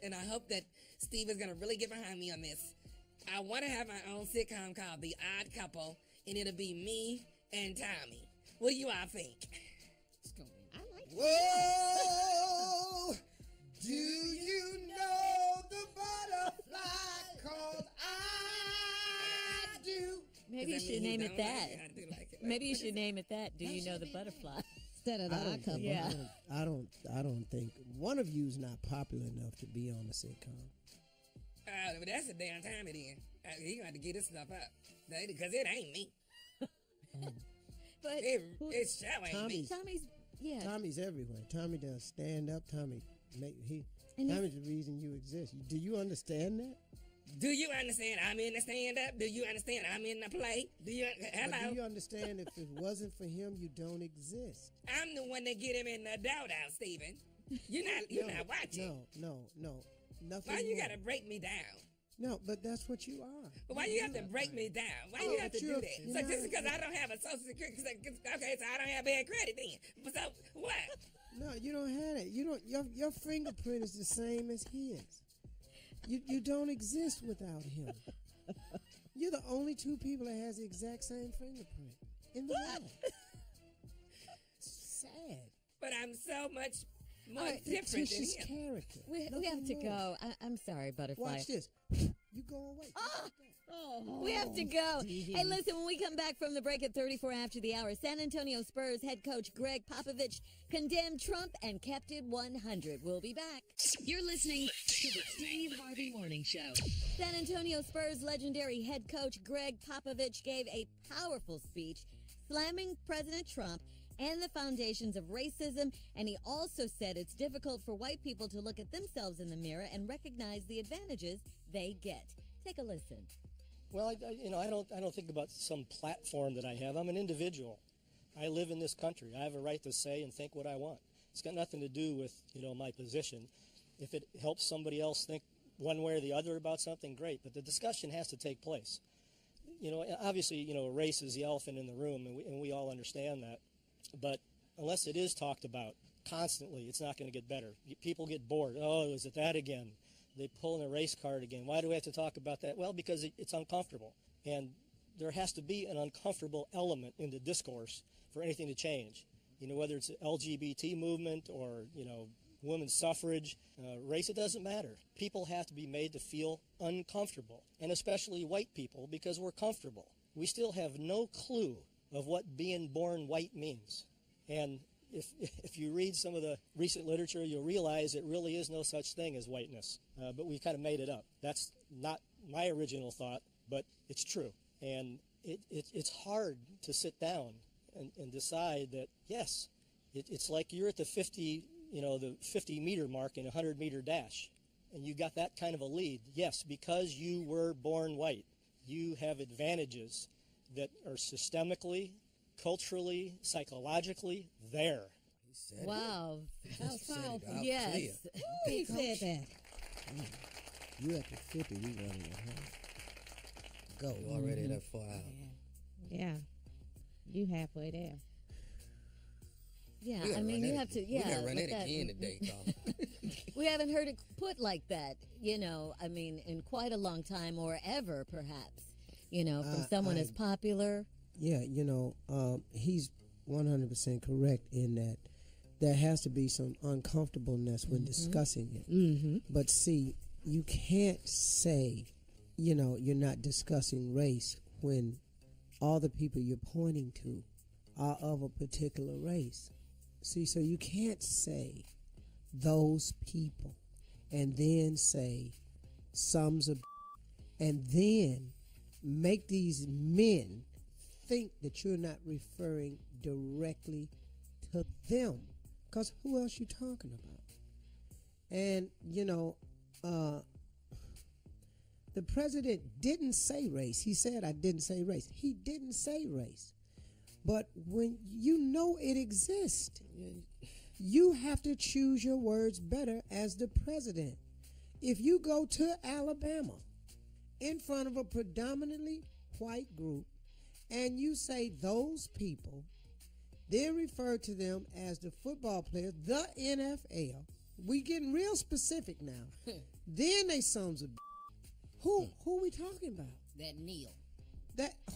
and I hope that Steve is going to really get behind me on this. I want to have my own sitcom called The Odd Couple, and it'll be me and Tommy. What do you all think? I like it. Whoa, do you know the butterfly called I do? Maybe you Does that should mean name you it don't that. like it? I do like it. Maybe you should name it that. Do you know the butterfly? Instead of the odd Yeah. I don't think one of you's not popular enough to be on the sitcom. But that's a damn time it in. He gonna have to get this stuff up. Because it ain't me. But it sure ain't me. Tommy's everywhere. Tommy does stand up. Tommy's the reason you exist. Do you understand that? Do you understand I'm in the stand-up? Do you understand I'm in the play? Hello? But do you understand if it wasn't for him, you don't exist? I'm the one that get him in the doghouse, Stephen. You're not watching. No. Nothing. Why you more. gotta break me down? No, but that's what you are. But why you have to break me down? Why you have to do that? So just because I don't have a social security, okay, so I don't have bad credit then. So what? No, you don't have it. You don't. Your fingerprint is the same as his. You don't exist without him. You're the only two people that has the exact same fingerprint in the world. Sad. But I'm so much more different than him. Character. We have to go. I'm sorry, Butterfly. Watch this. You go away. We have to go. Hey, listen, when we come back from the break at 34 after the hour, San Antonio Spurs head coach Greg Poppovich condemned Trump and kept it 100. We'll be back. You're listening to the Steve Harvey Morning Show. San Antonio Spurs legendary head coach Greg Poppovich gave a powerful speech slamming President Trump and the foundations of racism, and he also said it's difficult for white people to look at themselves in the mirror and recognize the advantages they get. Take a listen. Well, I don't think about some platform that I have. I'm an individual. I live in this country. I have a right to say and think what I want. It's got nothing to do with, my position. If it helps somebody else think one way or the other about something, great. But the discussion has to take place. Obviously, race is the elephant in the room, and we all understand that. But unless it is talked about constantly, it's not going to get better. People get bored. Oh, is it that again? They pull in a race card again. Why do we have to talk about that? Well, because it's uncomfortable. And there has to be an uncomfortable element in the discourse for anything to change. Whether it's the LGBT movement or, women's suffrage, race, it doesn't matter. People have to be made to feel uncomfortable, and especially white people, because we're comfortable. We still have no clue of what being born white means. And if you read some of the recent literature, you'll realize it really is no such thing as whiteness. But we've kind of made it up. That's not my original thought, but it's true. And it's hard to sit down and decide that, yes, it's like you're at the 50 meter mark in a 100-meter dash, and you got that kind of a lead. Yes, because you were born white, you have advantages that are systemically, culturally, psychologically there. Wow. That was powerful. Yes. He said that. You at the 50, we running at 100. Go. You're already that far out. Yeah. You halfway there. Yeah, you have to. Yeah, we gotta run it again today, Tom. We haven't heard it put like that. In quite a long time, or ever, perhaps. From someone as popular. Yeah, he's 100% correct in that there has to be some uncomfortableness when discussing it. Mm-hmm. But see, you can't say, you're not discussing race when all the people you're pointing to are of a particular race. See, so you can't say those people and then say some's a and then make these men think that you're not referring directly to them, because who else you talking about? And the president didn't say race. He said, I didn't say race. He didn't say race. But when it exists, you have to choose your words better as the president. If you go to Alabama in front of a predominantly white group and you say those people, then refer to them as the football players, the NFL, we getting real specific now. Then they sons of who we talking about? That Neil.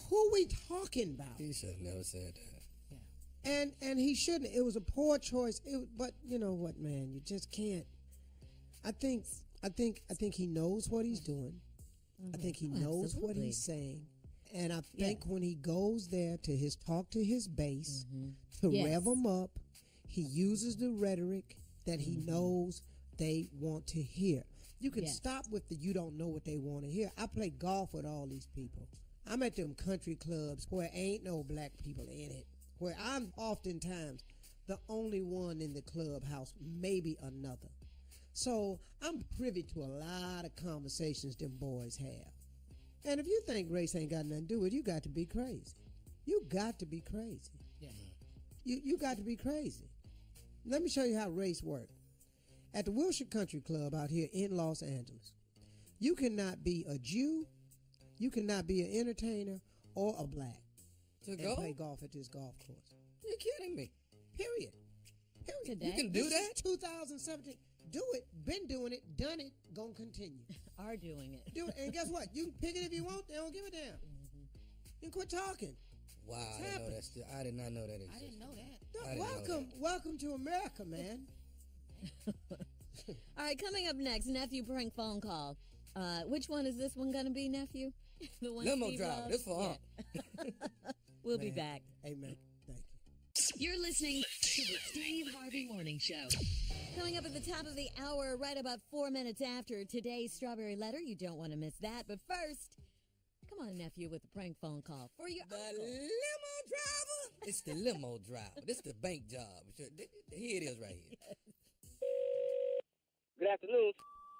Who we talking about? He should have never said that. Yeah. And he shouldn't. It was a poor choice. But you know what, man? You just can't. I think he knows what he's doing. Mm-hmm. I think he knows what he's saying. And I think when he goes there to talk to his base, to rev them up, He uses the rhetoric that he knows they want to hear. You can stop with the you don't know what they want to hear. I play golf with all these people. I'm at them country clubs where ain't no black people in it, where I'm oftentimes the only one in the clubhouse, maybe another. So I'm privy to a lot of conversations them boys have. And if you think race ain't got nothing to do with it, you got to be crazy. You got to be crazy. Yeah. You got to be crazy. Let me show you how race works. At the Wilshire Country Club out here in Los Angeles, you cannot be a Jew, you cannot be an entertainer, or a black and play golf at this golf course. You're kidding me. Period. You can do that? 2017. Do it. Been doing it. Done it. Gonna continue. Are doing it. Do it. And guess what? You can pick it if you want. They don't give a damn. You can quit talking. Wow, I did not know that existed. I didn't know that. Welcome to America, man. All right, coming up next, nephew prank phone call. Which one is this one gonna be, nephew? The one Limo Steve driver. loves? This for We'll be back. Amen. Thank you. You're listening to the Steve Harvey Morning Show. Coming up at the top of the hour, right about 4 minutes after today's Strawberry Letter. You don't want to miss that. But first, come on, nephew, with the prank phone call for your uncle. Limo driver? It's the limo driver. This is the bank job. Here it is right here. Good afternoon.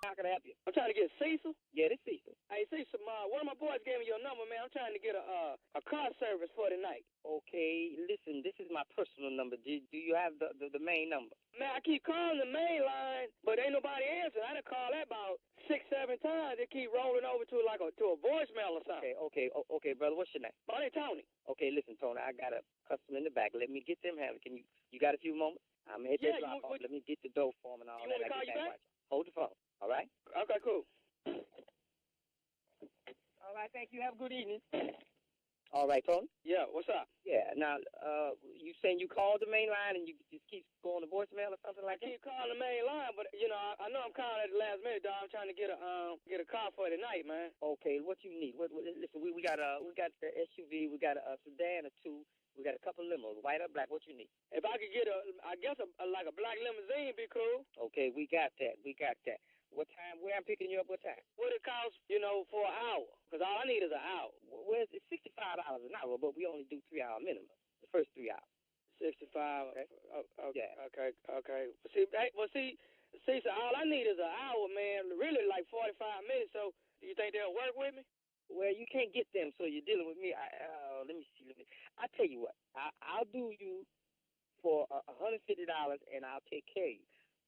How can I help you? I'm trying to get Cecil. Yeah, this Cecil. Hey, Cecil, one of my boys gave me your number, man. I'm trying to get a car service for tonight. Okay, listen, this is my personal number. Do you have the main number? Man, I keep calling the main line, but ain't nobody answering. I done called that about 6-7 times. They keep rolling over to a voicemail or something. Okay, brother. What's your name? My name's Tony. Okay, listen, Tony. I got a customer in the back. Let me get them handled. You got a few moments? I'm at the drop off. Let me get the dough for them and all you that. Want me to call you back? Hold the phone. All right. Okay, cool. All right. Thank you. Have a good evening. All right, Tony? Yeah, what's up? Yeah, now, you saying you called the main line and you just keep going to voicemail or something like that? I keep calling the main line, but, I know I'm calling at the last minute, dog. I'm trying to get a car for tonight, man. Okay, what you need? Listen, we got the SUV, we got a sedan or two, we got a couple of limos, white or black, what you need? If I could get a black limousine, be cool. Okay, we got that. What time? Where I'm picking you up? What time? What it costs, for an hour? Because all I need is an hour. Well, it's $65 an hour, but we only do 3 hour minimum. The first 3 hours. 65. Okay. Okay. Okay. See, so all I need is an hour, man. Really, like 45 minutes. So, do you think they'll work with me? Well, you can't get them, so you're dealing with me. Let me see. I tell you what. I'll do you for $150, and I'll take care of you.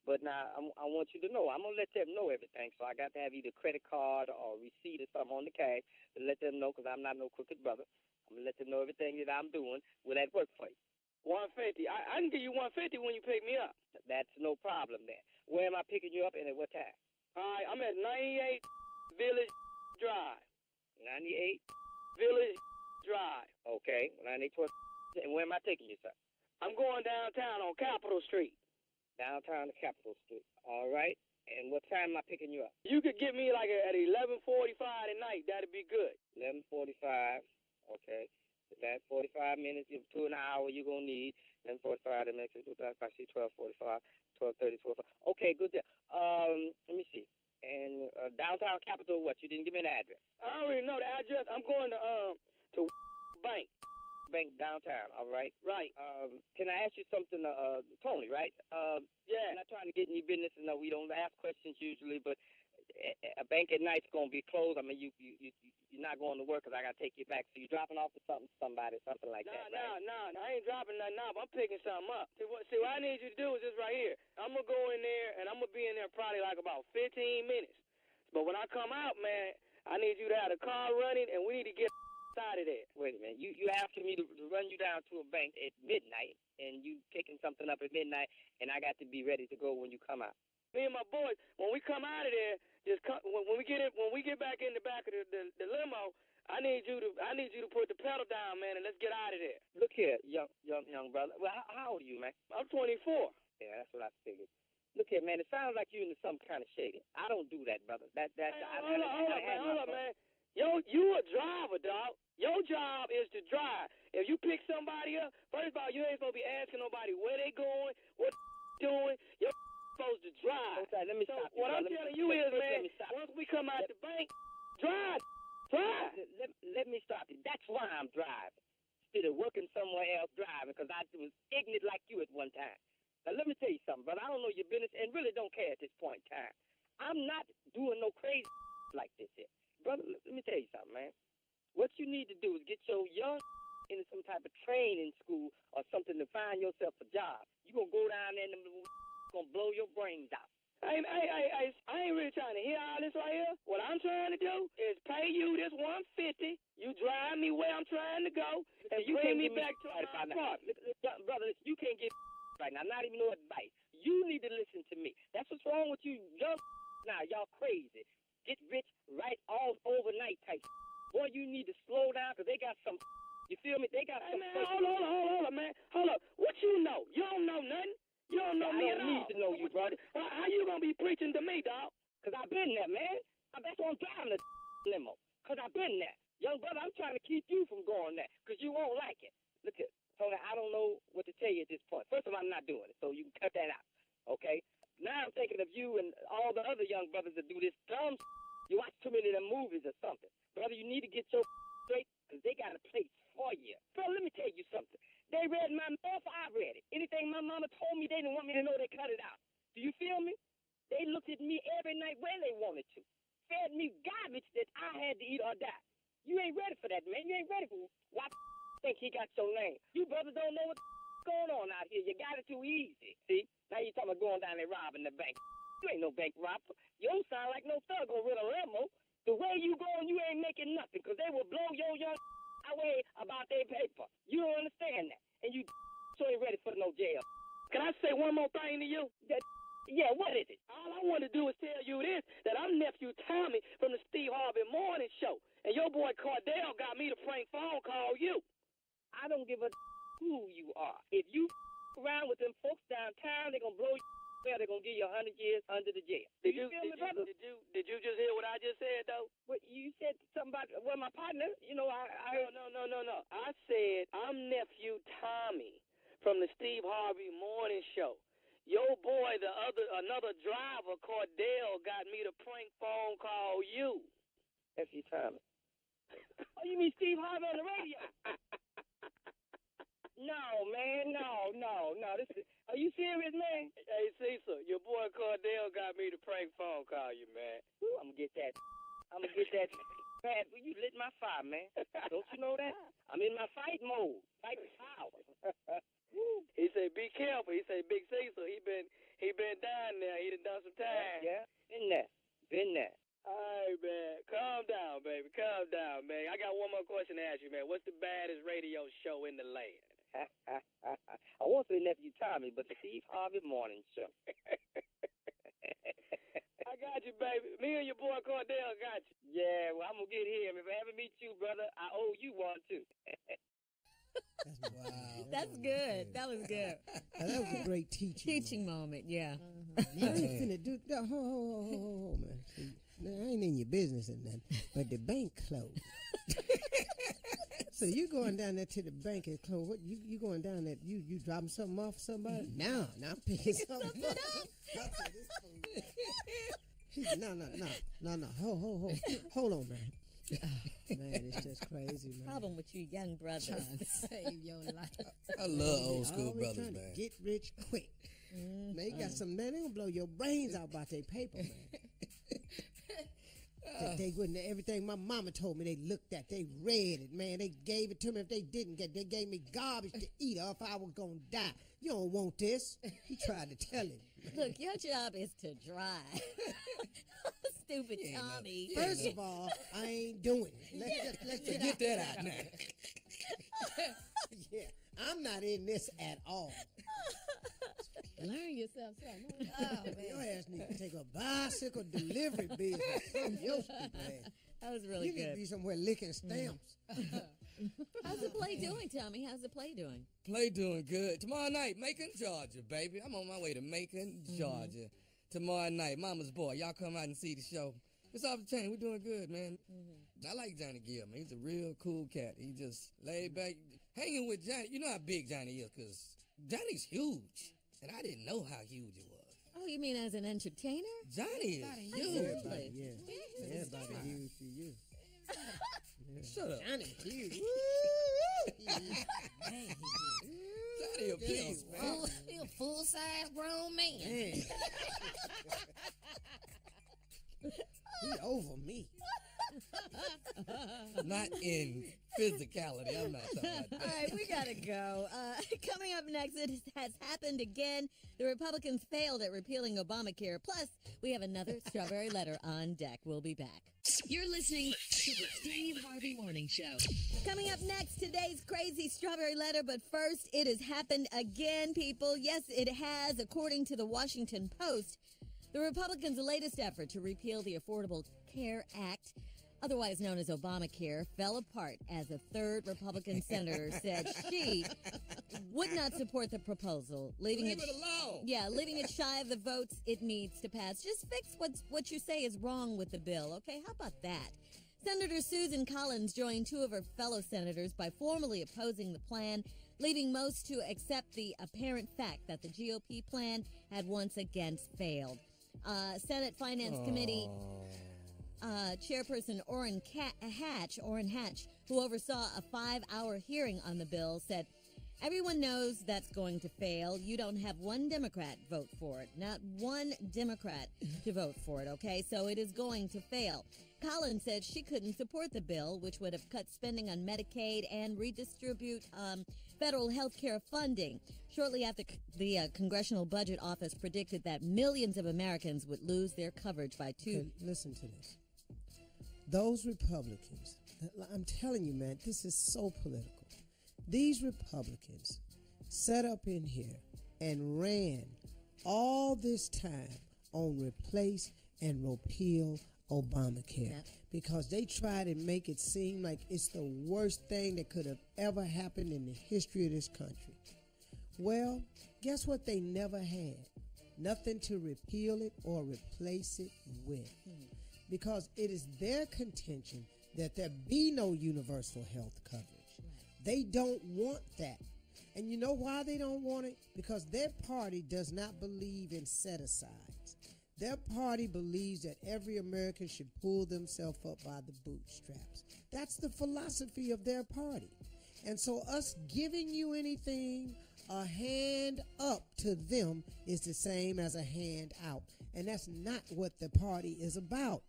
But now, I want you to know, I'm going to let them know everything. So I got to have either credit card or receipt or something on the cash to let them know, because I'm not no crooked brother. I'm going to let them know everything that I'm doing. Will that work for you? 150. I can give you 150 when you pick me up. That's no problem then. Where am I picking you up and at what time? All right, I'm at 98 Village Drive. 98 Village Drive. Okay, 98. And where am I taking you, sir? I'm going downtown on Capitol Street. Downtown to Capitol Street. All right. And what time am I picking you up? You could get me like at 11:45 tonight. That'd be good. 11:45. Okay. That's 45 minutes. 2 an hour you're going to need. 11:45. That makes it 12:45, 12:30, 12:45. Okay, good. Let me see. And downtown Capitol, what? You didn't give me an address. I already know the address. I'm going to bank. Bank downtown, all right? Right. Can I ask you something, Tony, right? Yeah. I'm not trying to get in your business. No, we don't ask questions usually, but a bank at night's going to be closed. I mean, you're not going to work because I got to take you back. So you're dropping off to somebody, something like that, right? No. I ain't dropping nothing off. I'm picking something up. See, what I need you to do is this right here. I'm going to go in there, and I'm going to be in there probably like about 15 minutes. But when I come out, man, I need you to have the car running, and we need to get out of there. Wait a minute. You asking me to run you down to a bank at midnight, and you picking something up at midnight, and I got to be ready to go when you come out. Me and my boys, when we come out of there, when we get back in the back of the limo, I need you to put the pedal down, man, and let's get out of there. Look here, young brother. Well, how old are you, man? I'm 24. Yeah, that's what I figured. Look here, man. It sounds like you into some kind of shady. I don't do that, brother. Hold up, man. Yo, you a driver, dog. Your job is to drive. If you pick somebody up, first of all, you ain't supposed to be asking nobody where they going, what doing. You're supposed to drive. Okay, let me stop you. What I'm telling you is, man, once we come out the bank, drive. Let me stop you. That's why I'm driving. Instead of working somewhere else driving, because I was ignorant like you at one time. Now, let me tell you something, brother. I don't know your business and really don't care at this point in time. I'm not doing no crazy like this here. Brother, let me tell you something, man. What you need to do is get your young into some type of training school or something to find yourself a job. You going to go down there and them going to blow your brains out. I ain't really trying to hear all this right here. What I'm trying to do is pay you this $150. You drive me where I'm trying to go, and you bring me back to my apartment. Brother, you can't get right now. Not even no advice. You need to listen to me. That's what's wrong with you young now. Y'all crazy. Get rich right all overnight type. Boy, you need to slow down because they got some. You feel me? They got some. Man, hold on, man. Hold up. What you know? You don't know nothing. You don't know me at all. I don't need to know you, brother. How you gonna be preaching to me, dog? Because I've been there, man. That's why I'm driving the limo. Because I've been there. Young brother, I'm trying to keep you from going there because you won't like it. Look at Tony, I don't know what to tell you at this point. First of all, I'm not doing it, so you can cut that out, okay? Now I'm thinking of you and all the other young brothers that do this dumb You watch too many of them movies or something. Brother, you need to get your straight because they got a place for you. Bro, let me tell you something. They read my mail, I read it. Anything my mama told me, they didn't want me to know, they cut it out. Do you feel me? They looked at me every night where they wanted to. Fed me garbage that I had to eat or die. You ain't ready for that, man. You ain't ready for why think he got your name. You brothers don't know what's going on out here. You got it too easy. See? Now you talking about going down there robbing the bank. You ain't no bank robber. You don't sound like no thug gonna run a limo. The way you going, you ain't making nothing because they will blow your young away about their paper. You don't understand that. And you so ain't ready for no jail. Can I say one more thing to you? Yeah, what is it? All I want to do is tell you this, that I'm nephew Tommy from the Steve Harvey Morning Show. And your boy Cordell got me to prank phone call you. I don't give a who you are. If you around with them folks downtown, they're going to blow you. They're going to give you 100 years under the jail. Did you feel me, brother? Did you just hear what I just said, though? What you said something about, well, my partner, you know, No. I said I'm nephew Tommy from the Steve Harvey Morning Show. Your boy, another driver, Cordell, got me to prank phone call you. Nephew Tommy. Oh, you mean Steve Harvey on the radio? No, man, no. Are you serious, man? Hey, Cecil, your boy Cordell got me to prank phone call you, man. Ooh, I'm gonna get that. Man, you lit my fire, man. Don't you know that? I'm in my fight mode. Fight power. He said, be careful. He said, Big Cecil, he been down there. He done some time. Yeah, been there. All right, man. Calm down, baby. Calm down, man. I got one more question to ask you, man. What's the baddest radio show in the land? I won't say Nephew Tommy, but the Steve Harvey Morning Show. I got you, baby. Me and your boy Cordell got you. Yeah, well, I'm going to get him. If I ever meet you, brother, I owe you one, too. Wow. That's good. That was good. That was a great teaching moment, yeah. I ain't finna do that. Hold, man. See, now, I ain't in your business or nothing, but the bank closed. So you going down there to the bank and close? What you going down there? You dropping something off for somebody? No, I'm picking something up. No. Hold on, man. Man, it's just crazy, man. Problem with you young brothers. Trying to save your life. I love old school Always brothers, trying man. to get rich quick. They got some, man, they gonna blow your brains out about their paper, man. They wouldn't, everything my mama told me, they looked at, they read it, man. They gave it to me. If they didn't get, they gave me garbage to eat or if I was gonna die. You don't want this. He tried to tell him. Look, your job is to drive. Stupid Tommy. First of all, I ain't doing it. Let's get that out now. Yeah, I'm not in this at all. Learn yourself something. Oh, man. Your ass need to take a bicycle delivery business. Your stupid ass. That was really you good. You need to be somewhere licking stamps. How's the play doing, Tommy? How's the play doing? Play doing good. Tomorrow night, Macon, Georgia, baby. I'm on my way to Macon, Georgia. Tomorrow night, Mama's Boy. Y'all come out and see the show. It's off the chain. We're doing good, man. I like Johnny Gill, man. He's a real cool cat. He just laid back. Hanging with Johnny, you know how big Johnny is, because Johnny's huge. And I didn't know how huge it was. Oh, you mean as an entertainer? Johnny is huge. Everybody, yeah. Everybody huge for you. Shut up. Johnny huge. Johnny a beast, man. He a full-size grown man. He over me. Not in physicality. I'm not talking about that. All right, we gotta go. Coming up next, it has happened again. The Republicans failed at repealing Obamacare. Plus, we have another strawberry letter on deck. We'll be back. You're listening to the Steve Harvey Morning Show. Coming up next, today's crazy strawberry letter. But first, it has happened again, people. Yes, it has. According to the Washington Post, the Republicans' latest effort to repeal the Affordable Care Act, otherwise known as Obamacare, fell apart as a third Republican senator said she would not support the proposal, leaving Leave it alone. Yeah, leaving it shy of the votes it needs to pass. Just fix what you say is wrong with the bill, okay? How about that? Senator Susan Collins joined two of her fellow senators by formally opposing the plan, leaving most to accept the apparent fact that the GOP plan had once again failed. Senate Finance Committee Chairperson Orrin Hatch, who oversaw a 5-hour hearing on the bill, said, "Everyone knows that's going to fail. You don't have one Democrat vote for it. Not one Democrat to vote for it, okay? So it is going to fail." Collins said she couldn't support the bill, which would have cut spending on Medicaid and redistribute federal health care funding. Shortly after the Congressional Budget Office predicted that millions of Americans would lose their coverage by Okay, listen to this. Those Republicans, I'm telling you, man, this is so political. These Republicans sat up in here and ran all this time on replace and repeal Obamacare because they try to make it seem like it's the worst thing that could have ever happened in the history of this country. Well, guess what they never had? Nothing to repeal it or replace it with. Because it is their contention that there be no universal health coverage. They don't want that. And you know why they don't want it? Because their party does not believe in set-asides. Their party believes that every American should pull themselves up by the bootstraps. That's the philosophy of their party. And so us giving you anything, a hand up to them is the same as a hand out. And that's not what the party is about.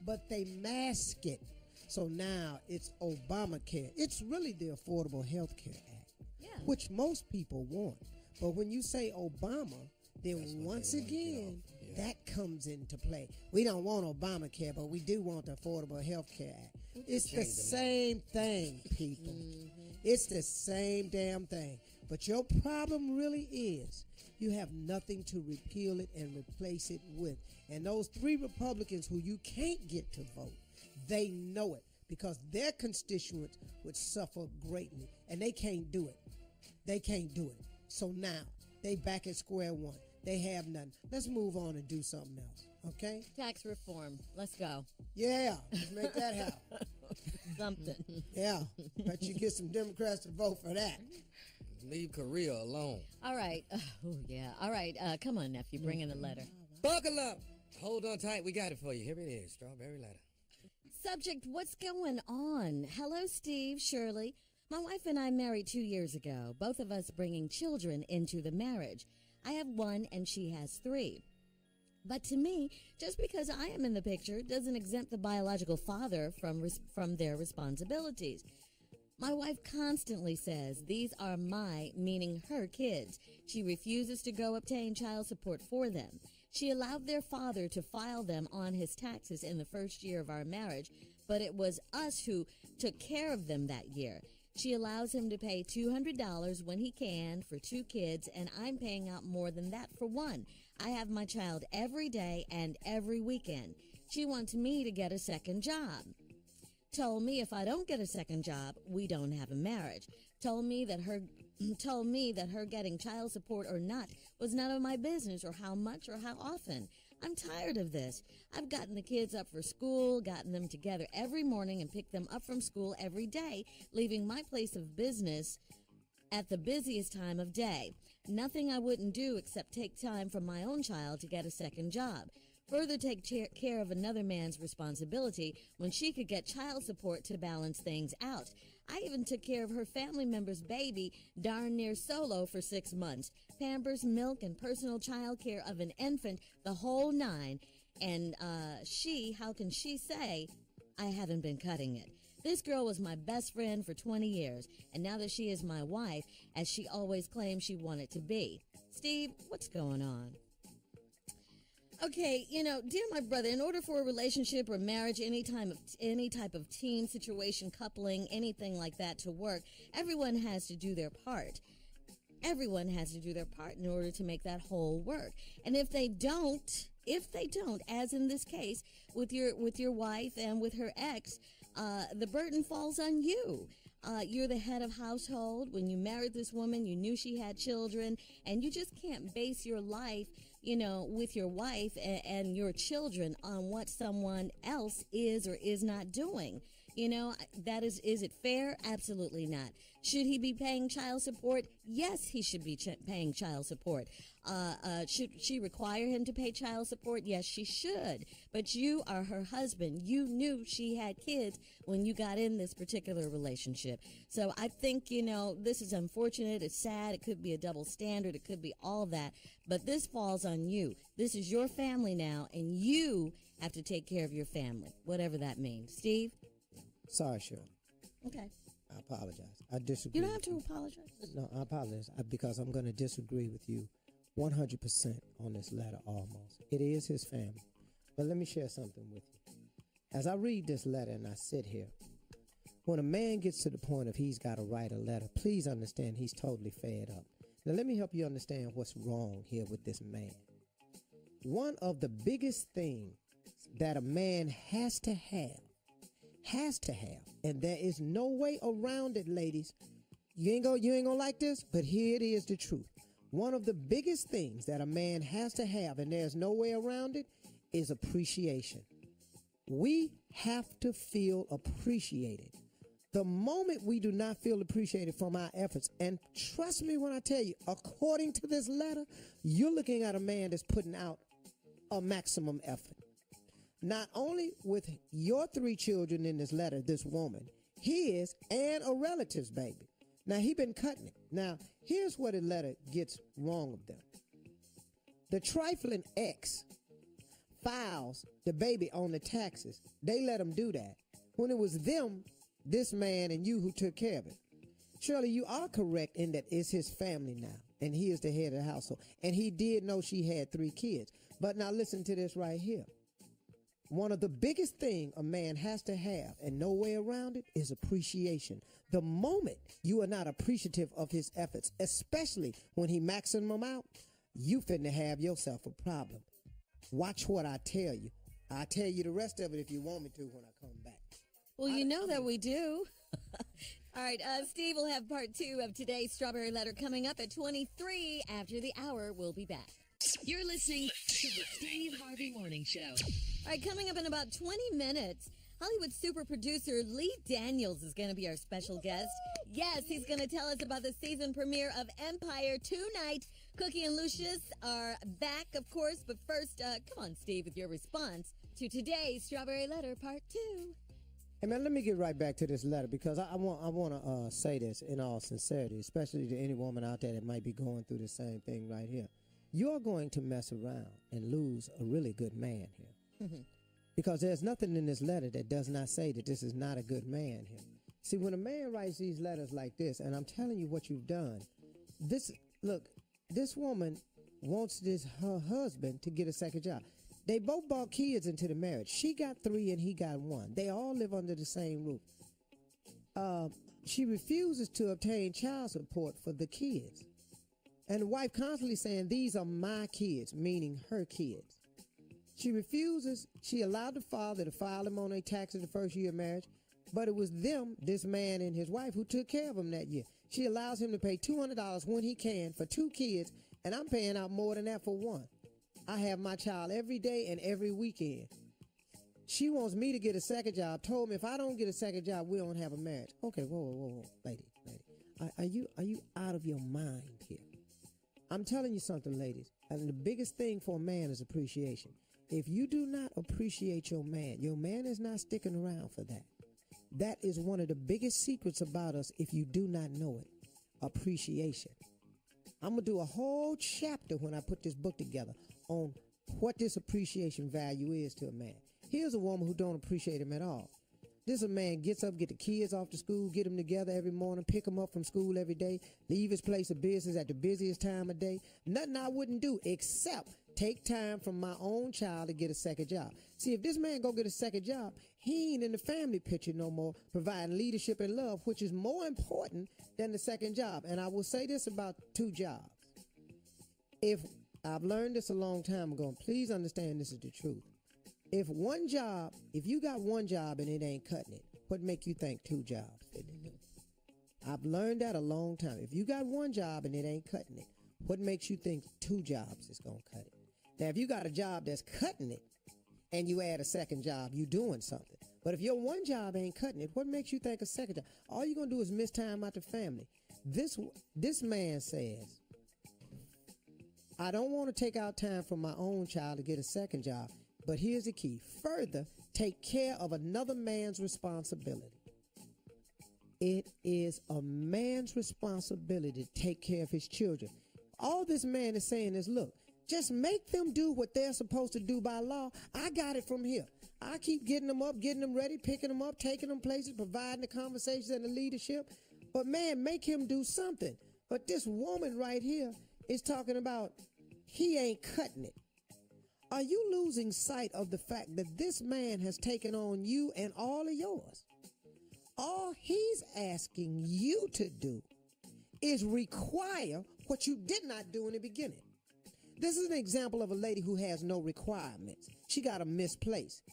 But they mask it. So now it's Obamacare. It's really the Affordable Health Care Act, which most people want. But when you say Obama, then once again, that comes into play. We don't want Obamacare, but we do want the Affordable Health Care Act. It's the same thing, people. It's the same damn thing. But your problem really is you have nothing to repeal it and replace it with. And those three Republicans who you can't get to vote, they know it because their constituents would suffer greatly, and they can't do it. They can't do it. So now they back at square one. They have nothing. Let's move on and do something else, okay? Tax reform. Let's go. Yeah, let's make that happen. Something. Yeah, bet you get some Democrats to vote for that. Leave Korea alone. All right. Oh, yeah. All right. Come on, nephew. Bring in the letter. Buckle up. Hold on tight. We got it for you. Here it is. Strawberry letter. Subject, what's going on? Hello, Steve, Shirley. My wife and I married 2 years ago, both of us bringing children into the marriage. I have 1 and she has 3. But to me, just because I am in the picture doesn't exempt the biological father from their responsibilities. My wife constantly says these are my, meaning her, kids. She refuses to go obtain child support for them. She allowed their father to file them on his taxes in the first year of our marriage, but it was us who took care of them that year. She allows him to pay $200 when he can for 2 kids, and I'm paying out more than that for 1. I have my child every day and every weekend. She wants me to get a second job. Told me if I don't get a second job, we don't have a marriage. Told me that her getting child support or not was none of my business, or how much or how often. I'm tired of this. I've gotten the kids up for school, gotten them together every morning, and picked them up from school every day, leaving my place of business at the busiest time of day. Nothing I wouldn't do except take time from my own child to get a second job. Further, take care of another man's responsibility when she could get child support to balance things out. I even took care of her family member's baby darn near solo for 6 months. Pampers, milk, and personal child care of an infant, the whole nine. And how can she say, I haven't been cutting it? This girl was my best friend for 20 years, and now that she is my wife, as she always claimed she wanted to be. Steve, what's going on? Okay, dear my brother, in order for a relationship or marriage, any type of team situation, coupling, anything like that to work, everyone has to do their part. Everyone has to do their part in order to make that whole work. And if they don't, as in this case with your wife and with her ex, the burden falls on you. You're the head of household. When you married this woman, you knew she had children, and you just can't base your life, with your wife and your children on what someone else is or is not doing. Is it fair? Absolutely not. Should he be paying child support? Yes, he should be paying child support. Should she require him to pay child support? Yes, she should. But you are her husband. You knew she had kids when you got in this particular relationship. So I think, this is unfortunate. It's sad. It could be a double standard. It could be all that. But this falls on you. This is your family now, and you have to take care of your family, whatever that means. Steve? Sorry, Shirley. Okay. I apologize. I disagree. You don't have to apologize. No, I apologize because I'm going to disagree with you 100% on this letter almost. It is his family. But let me share something with you. As I read this letter and I sit here, when a man gets to the point of he's got to write a letter, please understand he's totally fed up. Now, let me help you understand what's wrong here with this man. One of the biggest things that a man has to have, and there is no way around it, ladies. You ain't gonna like this, but here it is, the truth. One of the biggest things that a man has to have, and there's no way around it, is appreciation. We have to feel appreciated. The moment we do not feel appreciated from our efforts, and trust me when I tell you, according to this letter, you're looking at a man that's putting out a maximum effort. Not only with your 3 children in this letter, this woman, his and a relative's baby. Now, he been cutting it. Now, here's where the letter gets wrong with them. The trifling ex files the baby on the taxes. They let him do that. When it was them, this man and you, who took care of it. Shirley, you are correct in that it's his family now, and he is the head of the household. And he did know she had 3 kids. But now listen to this right here. One of the biggest things a man has to have, and no way around it, is appreciation. The moment you are not appreciative of his efforts, especially when he maxing them out, you finna have yourself a problem. Watch what I tell you. I'll tell you the rest of it if you want me to when I come back. Well, you know that we do. All right, Steve will have part 2 of today's Strawberry Letter coming up at 23 after the hour. We'll be back. You're listening to the Steve Harvey Morning Show. All right, coming up in about 20 minutes, Hollywood super producer Lee Daniels is going to be our special guest. Yes, he's going to tell us about the season premiere of Empire tonight. Cookie and Lucius are back, of course, but first, come on, Steve, with your response to today's Strawberry Letter Part 2. Hey, man, let me get right back to this letter because I want to say this in all sincerity, especially to any woman out there that might be going through the same thing right here. You're going to mess around and lose a really good man here. Mm-hmm. Because there's nothing in this letter that does not say that this is not a good man here. See, when a man writes these letters like this, and I'm telling you what you've done, this woman wants her husband to get a second job. They both brought kids into the marriage. She got 3 and he got 1. They all live under the same roof. She refuses to obtain child support for the kids. And the wife constantly saying, these are my kids, meaning her kids. She refuses. She allowed the father to file them on their taxes the first year of marriage, but it was them, this man and his wife, who took care of him that year. She allows him to pay $200 when he can for 2 kids, and I'm paying out more than that for 1. I have my child every day and every weekend. She wants me to get a second job. Told me if I don't get a second job, we don't have a marriage. Okay, whoa, lady. Are you out of your mind here? I'm telling you something, ladies. And the biggest thing for a man is appreciation. If you do not appreciate your man is not sticking around for that. That is one of the biggest secrets about us if you do not know it. Appreciation. I'm going to do a whole chapter when I put this book together on what this appreciation value is to a man. Here's a woman who don't appreciate him at all. This a man gets up, get the kids off to school, get them together every morning, pick them up from school every day, leave his place of business at the busiest time of day. Nothing I wouldn't do except take time from my own child to get a second job. See, if this man go get a second job, he ain't in the family picture no more, providing leadership and love, which is more important than the second job. And I will say this about two jobs. If I've learned this a long time ago, and please understand this is the truth. If you got one job and it ain't cutting it, what make you think two jobs? I've learned that a long time. If you got one job and it ain't cutting it, what makes you think two jobs is going to cut it? Now, if you got a job that's cutting it and you add a second job, you doing something. But if your one job ain't cutting it, what makes you think a second job? All you're going to do is miss time out the family. This man says, I don't want to take out time from my own child to get a second job. But here's the key. Further, take care of another man's responsibility. It is a man's responsibility to take care of his children. All this man is saying is, look, just make them do what they're supposed to do by law. I got it from here. I keep getting them up, getting them ready, picking them up, taking them places, providing the conversations and the leadership. But man, make him do something. But this woman right here is talking about he ain't cutting it. Are you losing sight of the fact that this man has taken on you and all of yours? All he's asking you to do is require what you did not do in the beginning. This is an example of a lady who has no requirements. She got a misplaced.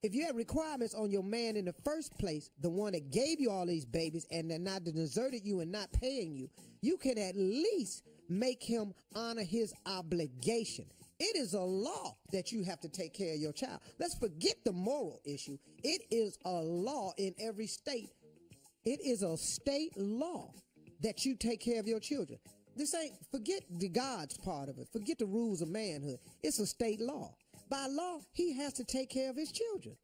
If you had requirements on your man in the first place, the one that gave you all these babies and they're not deserted you and not paying you, you can at least make him honor his obligation. It is a law that you have to take care of your child. Let's forget the moral issue. It is a law in every state. It is a state law that you take care of your children. Forget the God's part of it. Forget the rules of manhood. It's a state law. By law, he has to take care of his children.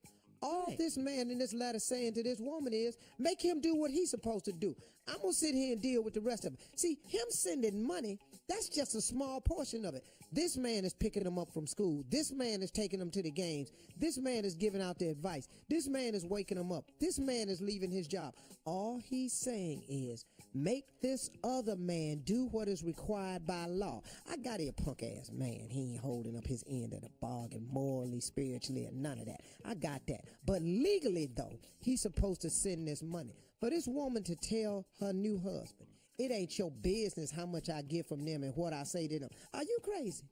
All this man in this letter saying to this woman is, make him do what he's supposed to do. I'm going to sit here and deal with the rest of it. See, him sending money, that's just a small portion of it. This man is picking them up from school. This man is taking them to the games. This man is giving out the advice. This man is waking them up. This man is leaving his job. All he's saying is, make this other man do what is required by law. I got a punk ass man. He ain't holding up his end of the bargain morally, spiritually, and none of that. I got that. But legally, though, he's supposed to send this money. For this woman to tell her new husband, it ain't your business how much I get from them and what I say to them. Are you crazy?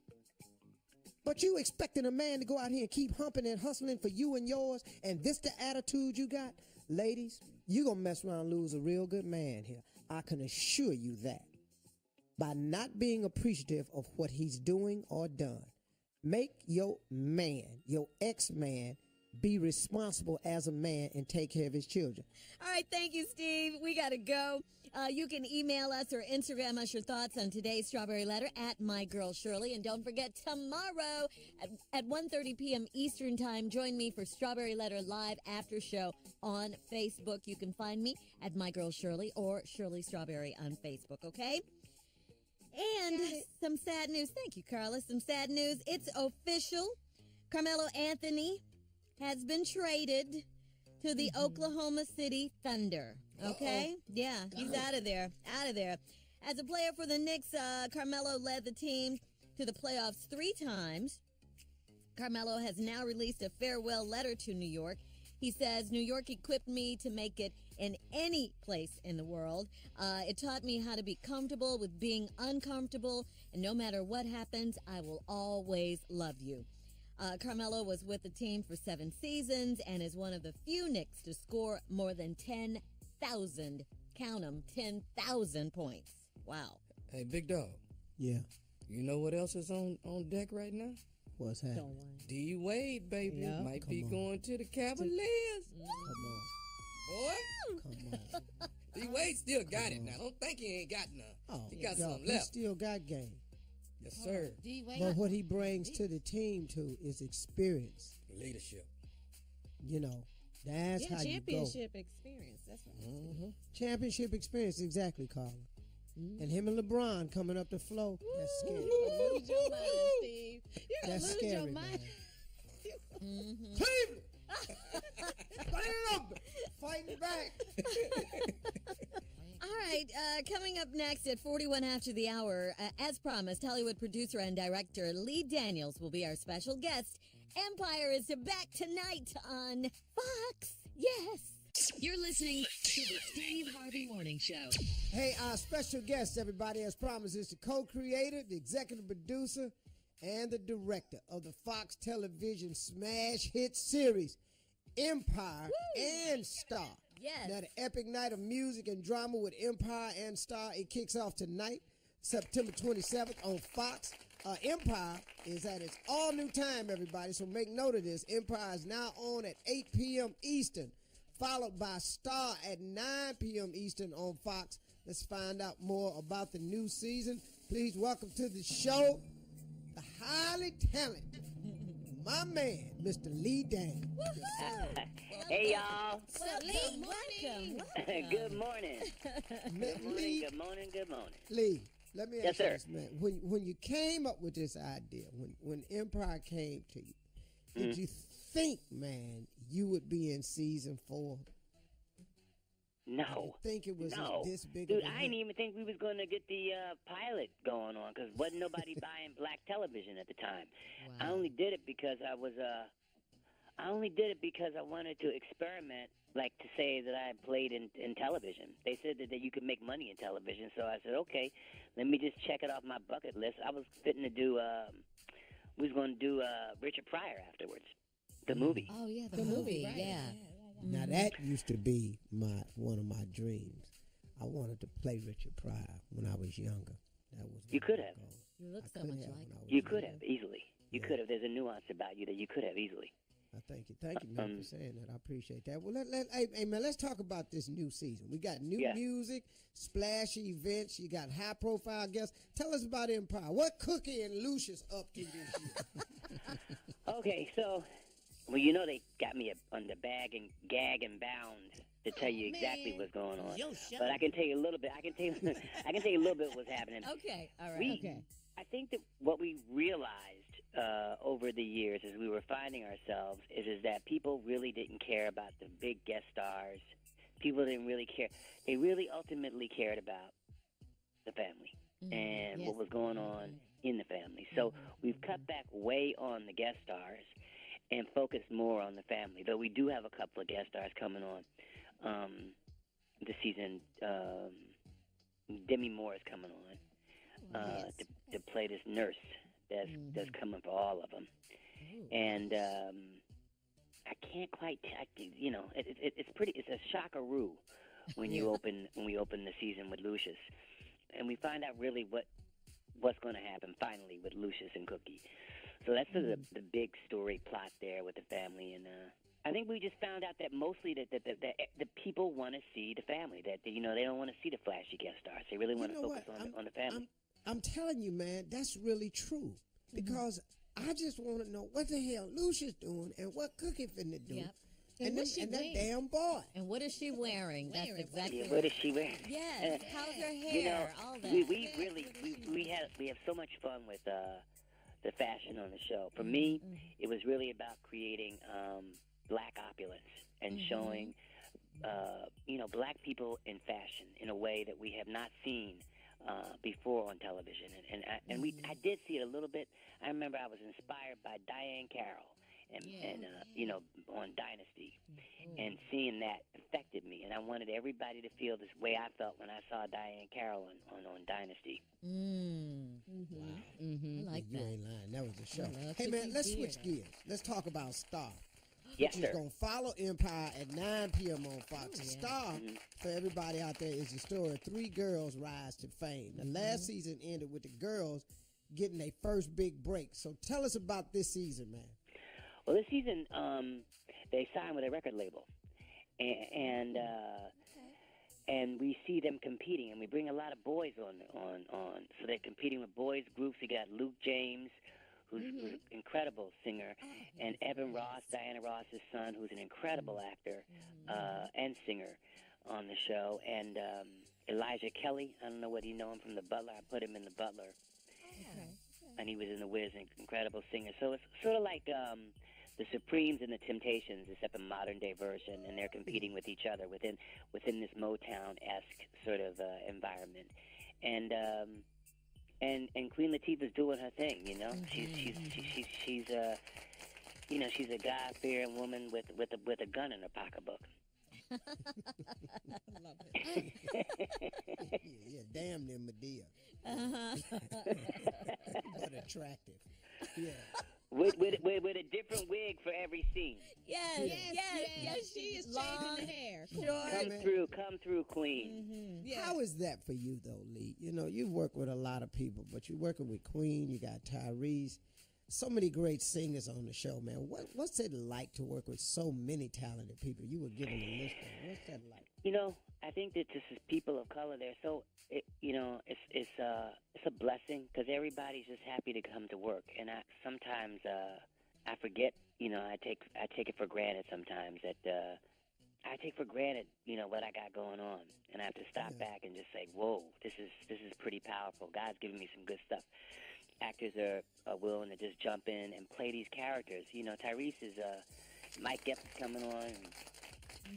But you expecting a man to go out here and keep humping and hustling for you and yours, and this the attitude you got? Ladies, you gonna mess around and lose a real good man here. I can assure you that. By not being appreciative of what he's doing or done. Make your man, your ex-man, be responsible as a man and take care of his children. All right, thank you, Steve. We got to go. You can email us or Instagram us your thoughts on today's Strawberry Letter at My Girl Shirley. And don't forget, tomorrow at 1:30 p.m. Eastern Time, join me for Strawberry Letter Live After Show on Facebook. You can find me at My Girl Shirley or Shirley Strawberry on Facebook, okay? And some sad news. Thank you, Carla. Some sad news. It's official. Carmelo Anthony has been traded to the Oklahoma City Thunder. Okay? Yeah, he's out of there. Out of there. As a player for the Knicks, Carmelo led the team to the playoffs 3 times. Carmelo has now released a farewell letter to New York. He says, New York equipped me to make it in any place in the world. It taught me how to be comfortable with being uncomfortable. And no matter what happens, I will always love you. Carmelo was with the team for 7 seasons and is one of the few Knicks to score more than 10,000, count them, 10,000 points. Wow. Hey, Big Dog. Yeah. You know what else is on deck right now? What's happening? D Wade, baby, Yep. might Come be on. going to the Cavaliers. Come on. Boy, Come on. D Wade still got it now. Don't think he ain't got none. Oh, He got God, some he left. still got game. Yes, sir. But what he brings to the team too is experience. Leadership. You know, that's how you go. Championship experience. That's right. Championship experience, exactly, Carla. And him and LeBron coming up the flow. That's scary. You're gonna lose your mind, Steve. You're gonna That's lose scary, your man. mind. Cleveland! Fight it up! Fighting back! All right, coming up next at 41 after the hour, as promised, Hollywood producer and director Lee Daniels will be our special guest. Empire is back tonight on Fox. Yes. You're listening to the Steve Harvey Morning Show. Hey, our special guest, everybody, as promised, is the co-creator, the executive producer, and the director of the Fox television smash hit series, Empire and Star. Yes. Now, the epic night of music and drama with Empire and Star, it kicks off tonight, September 27th on Fox. Empire is at its all-new time, everybody, so make note of this. Empire is now on at 8 p.m. Eastern, followed by Star at 9 p.m. Eastern on Fox. Let's find out more about the new season. Please welcome to the show the highly talented, my man, Mr. Lee Daniels. Hey, y'all. Welcome. Good morning. Good morning, Lee, good morning, good morning. Lee, let me ask Yes, you sir. this, man. When you came up with this idea, when Empire came to you, did you think, man, you would be in season 4? No. Think it was No. this big Dude, of a I hit? didn't even think we was going to get the pilot going on because wasn't nobody buying black television at the time. I only did it because I wanted to experiment, like to say that I played in television. They said that you could make money in television, so I said, okay, let me just check it off my bucket list. I was fitting to do, we was going to do Richard Pryor afterwards, the movie. Oh, yeah, the movie. right. Yeah. Now that used to be one of my dreams. I wanted to play Richard Pryor when I was younger. That was You could have. You look so could much have like when I was You could younger. have, easily. You could have. There's a nuance about you that you could have easily. Thank you, man, for saying that. I appreciate that. Well, hey, man, let's talk about this new season. We got new Yeah. music, splashy events. You got high-profile guests. Tell us about Empire. What Cookie and Lucius up to this year? Okay, so, well, you know they got me on the gag and bound to tell you exactly what's going on. But I can tell you a little bit. I can tell you a little bit what's happening. Okay, all right. I think that what we realized over the years as we were finding ourselves is that people really didn't care about the big guest stars. People didn't really care. They really ultimately cared about the family and what was going on in the family. So we've cut back way on the guest stars and focused more on the family. Though we do have a couple of guest stars coming on this season. Demi Moore is coming on to play this nurse that's coming for all of them. And I can't quite, it's pretty. It's a shockaroo when we open the season with Lucius, and we find out really what's going to happen finally with Lucius and Cookie. So that's sort of the big story plot there with the family, and I think we just found out that mostly that the people want to see the family. That they don't want to see the flashy guest stars. They really want to focus on the family. I'm telling you, man, that's really true. Because I just want to know what the hell Lucius doing and what Cookie finna do. Yep. And that damn boy. And what is she wearing? That's exactly what is she wearing? Yes. How's her hair? All that. We have so much fun with the fashion on the show. For me, it was really about creating black opulence and showing black people in fashion in a way that we have not seen before on television, and I did see it a little bit. I remember I was inspired by Diane Carroll, and on Dynasty, and seeing that affected me, and I wanted everybody to feel this way I felt when I saw Diane Carroll on Dynasty. I like You that. ain't lying. That was the show. Hey, man, let's switch gears. Let's talk about Star. Yes, Which is sir. going to follow Empire at 9 p.m. on Fox. Star, for everybody out there, is the story of 3 girls rise to fame. The last season ended with the girls getting their first big break. So tell us about this season, man. Well, this season, they signed with a record label, and we see them competing, and we bring a lot of boys on. So they're competing with boys groups. We got Luke James, who's an incredible singer, and Evan Ross, Diana Ross's son, who's an incredible actor and singer on the show, and Elijah Kelly. I don't know whether you know him from The Butler. I put him in The Butler. Okay. And he was in The Wiz, an incredible singer. So it's sort of like the Supremes and the Temptations, except a modern-day version, and they're competing with each other within this Motown-esque sort of environment. And Queen Latifah's doing her thing, you know. She's a God-fearing woman with a gun in her pocketbook. Love it. Yeah, damn near Medea. But attractive. Yeah. With a different wig for every scene. Yes, she is Long changing the hair. Short. Come through, Queen. Mm-hmm. Yeah. How is that for you, though, Lee? You know, you work with a lot of people, but you're working with Queen. You got Tyrese. So many great singers on the show, man. What's it like to work with so many talented people? You were given a list of. What's that like? You know, I think that this is people of color. They're so, it's a blessing because everybody's just happy to come to work. And sometimes I forget. You know, I take it for granted sometimes that I take for granted, what I got going on, and I have to stop back and just say, whoa, this is pretty powerful. God's giving me some good stuff. Actors are willing to just jump in and play these characters. You know, Tyrese is Mike Epps is coming on.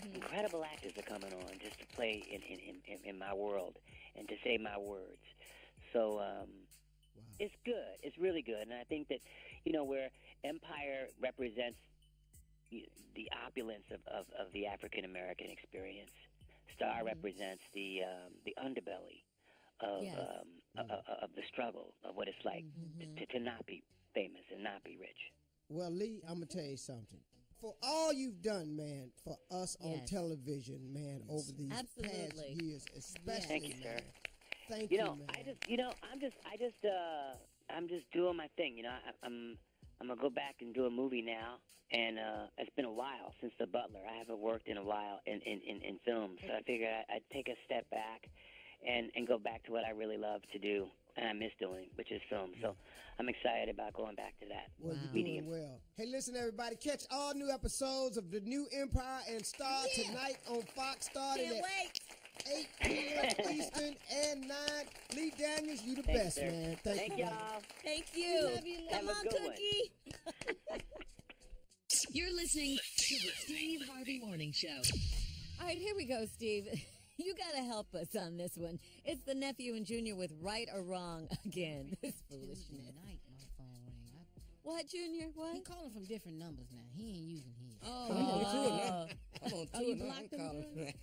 And incredible actors are coming on just to play in my world and to say my words. So it's good. It's really good. And I think that, where Empire represents the opulence of the African American experience, Star represents the underbelly of the struggle of what it's like to not be famous and not be rich. Well, Lee, I'm going to tell you something. For all you've done, man, for us on television, man, over these past years, especially, Thank you, sir. Thank you, man. I'm just doing my thing. I'm gonna go back and do a movie now, and it's been a while since The Butler. I haven't worked in a while in film, so I figured I'd take a step back and go back to what I really love to do and I miss doing, which is film. So I'm excited about going back to that. Well, you're doing well. Hey, listen, everybody, catch all new episodes of the new Empire and Star tonight on Fox, starting at 8 p.m. Eastern and 9. Lee Daniels, you the best, sir. man. Thank you, y'all. Thank you. Love you. Come on, Cookie. You're listening to the Steve Harvey Morning Show. All right, here we go, Steve. You got to help us on this one. It's the nephew and Junior with Right or Wrong again. This foolishness. Tonight, my phone rang. What, Junior? What? He calling from different numbers now. He ain't using his. I'm on tour now. I'm on tour you now. blocked him, calling.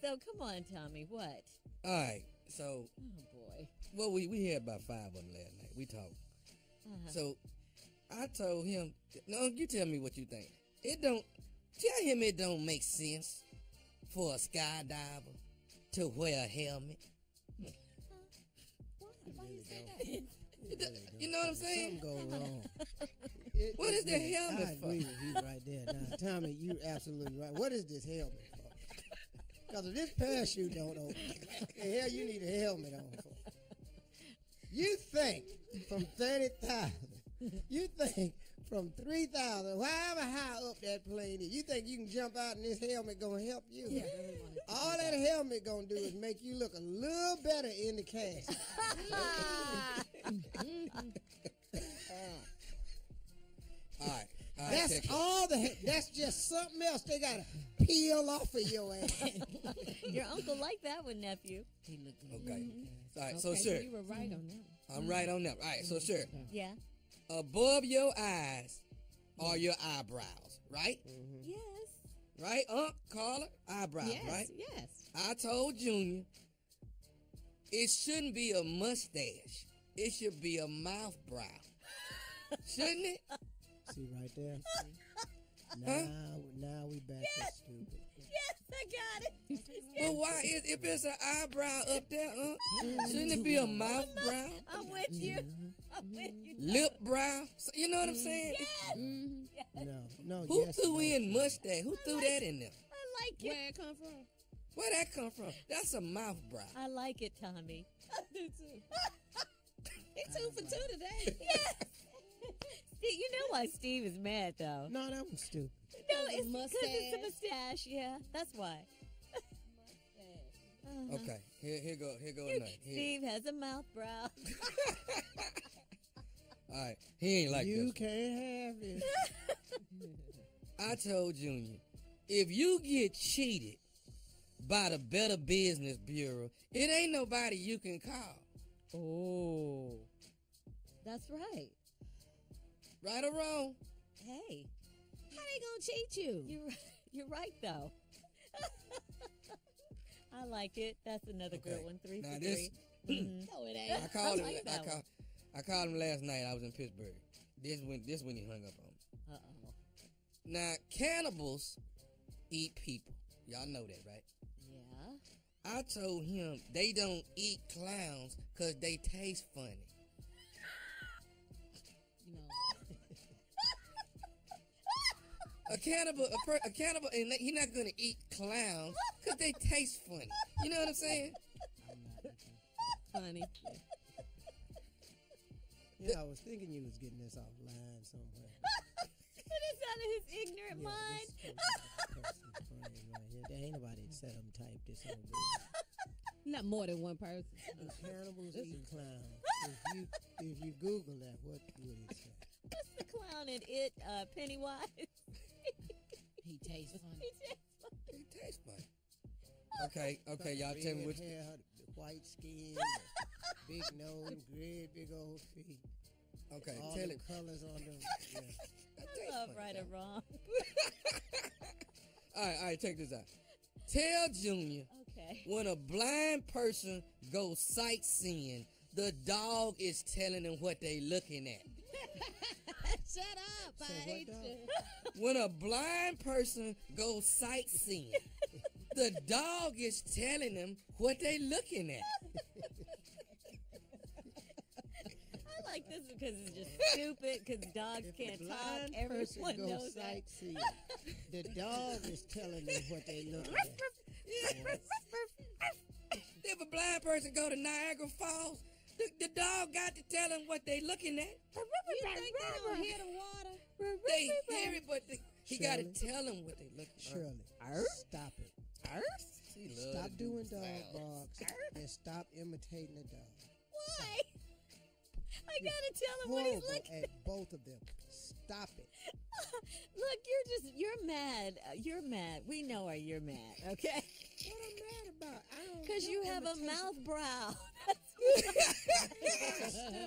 So, come on, Tommy. What? All right. So, Oh, boy. well, we had about 5 of them last night. We talked. So, I told him, no, you tell me what you think. Tell him it don't make sense for a skydiver to wear a helmet. Why you say that? You know what I'm saying? Something go wrong. What is the helmet I for? agree with you right there. Now, Tommy, you're absolutely right. What is this helmet for? Because if this parachute don't open, the hell you need a helmet on for? You think from 30,000, you think from 3,000, however high up that plane is, you think you can jump out and this helmet gonna help you? Yeah. All that helmet gonna do is make you look a little better in the cast. All right. That's all that's just something else they gotta peel off of your ass. Your uncle liked that one, nephew. He looked good. Okay. All right. Okay, So, sir, you were right on that. I'm right on that. All right. So, sir, Yeah. above your eyes are your eyebrows, right? Yes. Right, Carla? Eyebrows, Yes, right? yes. I told Junior it shouldn't be a mustache. It should be a mouth brow. Shouldn't it? See right there? Now we back to stupid. Yes, I got it. But why if it's an eyebrow up there, shouldn't it be a mouth brow? I'm with you. I'm with you. Lip brow? So, you know what I'm saying? Yes. Yes. No. Who yes, threw no. in mustache? Who threw that in there? I like it. Where it come from? Where that come from? That's a mouth brow. I like it, Tommy. I do too. He 2 for 2 today. Yes. Steve, you know why Steve is mad, though. No, that was stupid. No, it's because it's a mustache. Yeah, that's why. Okay, here go another. Steve has a mouth brow. All right, he ain't like You this. can't have it. I told Junior, if you get cheated by the Better Business Bureau, it ain't nobody you can call. Oh, that's right. Right or wrong? Hey, How they gonna cheat you? you're right though. I like it. That's another Okay. good one. 3 Now for this- 3. Mhm. No, it ain't. I called him. like that one. I called him last night. I was in Pittsburgh. This when he hung up on me. Uh-oh. Now cannibals eat people. Y'all know that, right? Yeah. I told him they don't eat clowns because they taste funny. You know, A cannibal, and he's not gonna eat clowns because they taste funny. You know what I'm saying? Funny. Yeah, I was thinking you was getting this offline somewhere. But it's out of his ignorant mind. There ain't nobody set them type this on Google. Not more than one person. Cannibals eat clowns. If you Google that, what would it say? What's the clown in it? Pennywise. he tastes funny. They taste funny. Okay, y'all tell me Red which. hair, white skin, big nose, red, big old feet. Okay, All tell the it. colors on them. Yeah. I love right or wrong. All right, check this out. Tell Junior Okay. when a blind person goes sightseeing, the dog is telling them what they looking at. Shut up, I hate you. When a blind person goes sightseeing, the dog is telling them what they looking at. I like this because it's just stupid because dogs can't talk. Blind Everyone person goes knows that. sightseeing. The dog is telling them what they look at. If a blind person go to Niagara Falls, the dog got to tell them what they looking at. You think they don't hear the water? They hear it, but he got to Shirley. tell them what they looking at. Shirley, stop it. She love Stop to do doing dog sounds. barks and stop imitating the dog. Why? I gotta tell him what he's Horrible looking at both of them. Stop it. Look, you're mad. You're mad. We know why you're mad, okay? What I'm mad about? Because you have a mouth brow.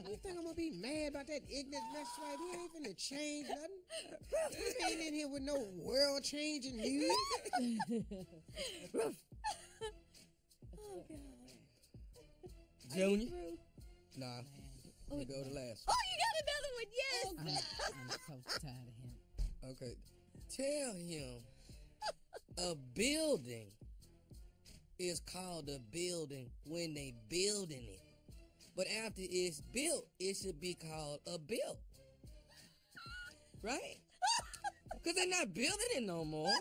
You think I'm gonna be mad about that ignorant mess right here? Ain't finna change nothing. We ain't in here with no world changing news. Oh, God. Junior? Nah. We go to last. Oh, you got another one. Yes. I'm so tired of him. Okay. Tell him a building is called a building when they building it. But after it's built, it should be called a built. Right? Because they're not building it no more.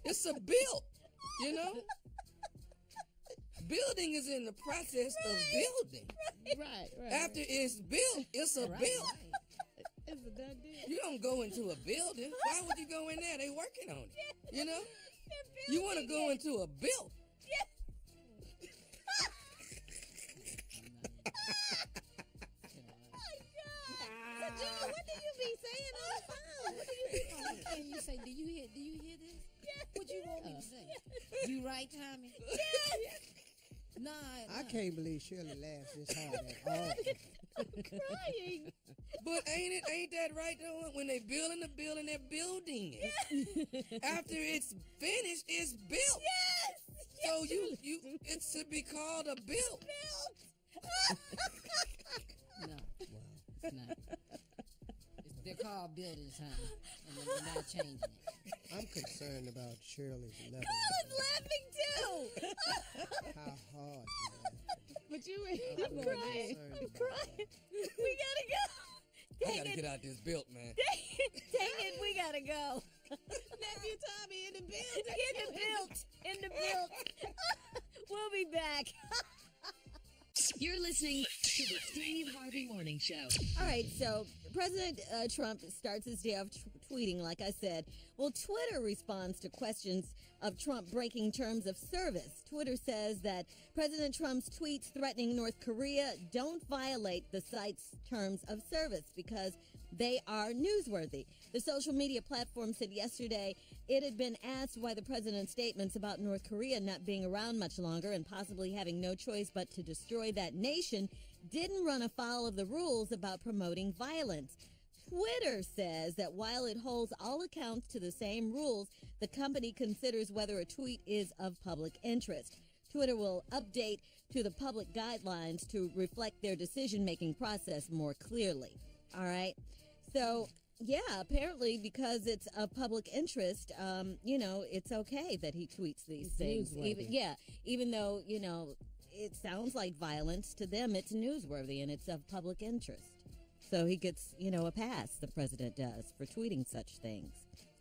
It's a built, you know? Building is in the process of building. Right. After it's built, it's a Right, built. It's a done deal. You don't go into a building. Why would you go in there? They working on it. You know? You want to go into a built. So, Junior, what do you be saying on the phone? What do you be saying? And you say, do you hear this? What you want me to say? You right, Tommy? Nah, I can't believe Shirley laughs this hard at all. Crying. But ain't that right though? When they building the building, they're building it. After it's finished, it's built. Yes. So it should be called a built. No. It's not. They're called buildings, honey. And they're not changing it. I'm concerned about Shirley's level. I was laughing too. How hard you laughing. But you I'm really crying. concerned I'm about crying. We gotta go. I gotta get out this built, man. Dang it, we gotta go. Nephew Tommy in the building. In the built. We'll be back. You're listening to the Steve Harvey Morning Show. All right, so President Trump starts his day off tweeting, like I said. Well, Twitter responds to questions of Trump breaking terms of service. Twitter says that President Trump's tweets threatening North Korea don't violate the site's terms of service because they are newsworthy. The social media platform said yesterday it had been asked why the president's statements about North Korea not being around much longer and possibly having no choice but to destroy that nation didn't run afoul of the rules about promoting violence. Twitter says that while it holds all accounts to the same rules, the company considers whether a tweet is of public interest. Twitter will update to the public guidelines to reflect their decision-making process more clearly. All right? So, yeah, apparently because it's of public interest, it's okay that he tweets these things. Even though, it sounds like violence, to them it's newsworthy and it's of public interest. So he gets, a pass, the president does, for tweeting such things.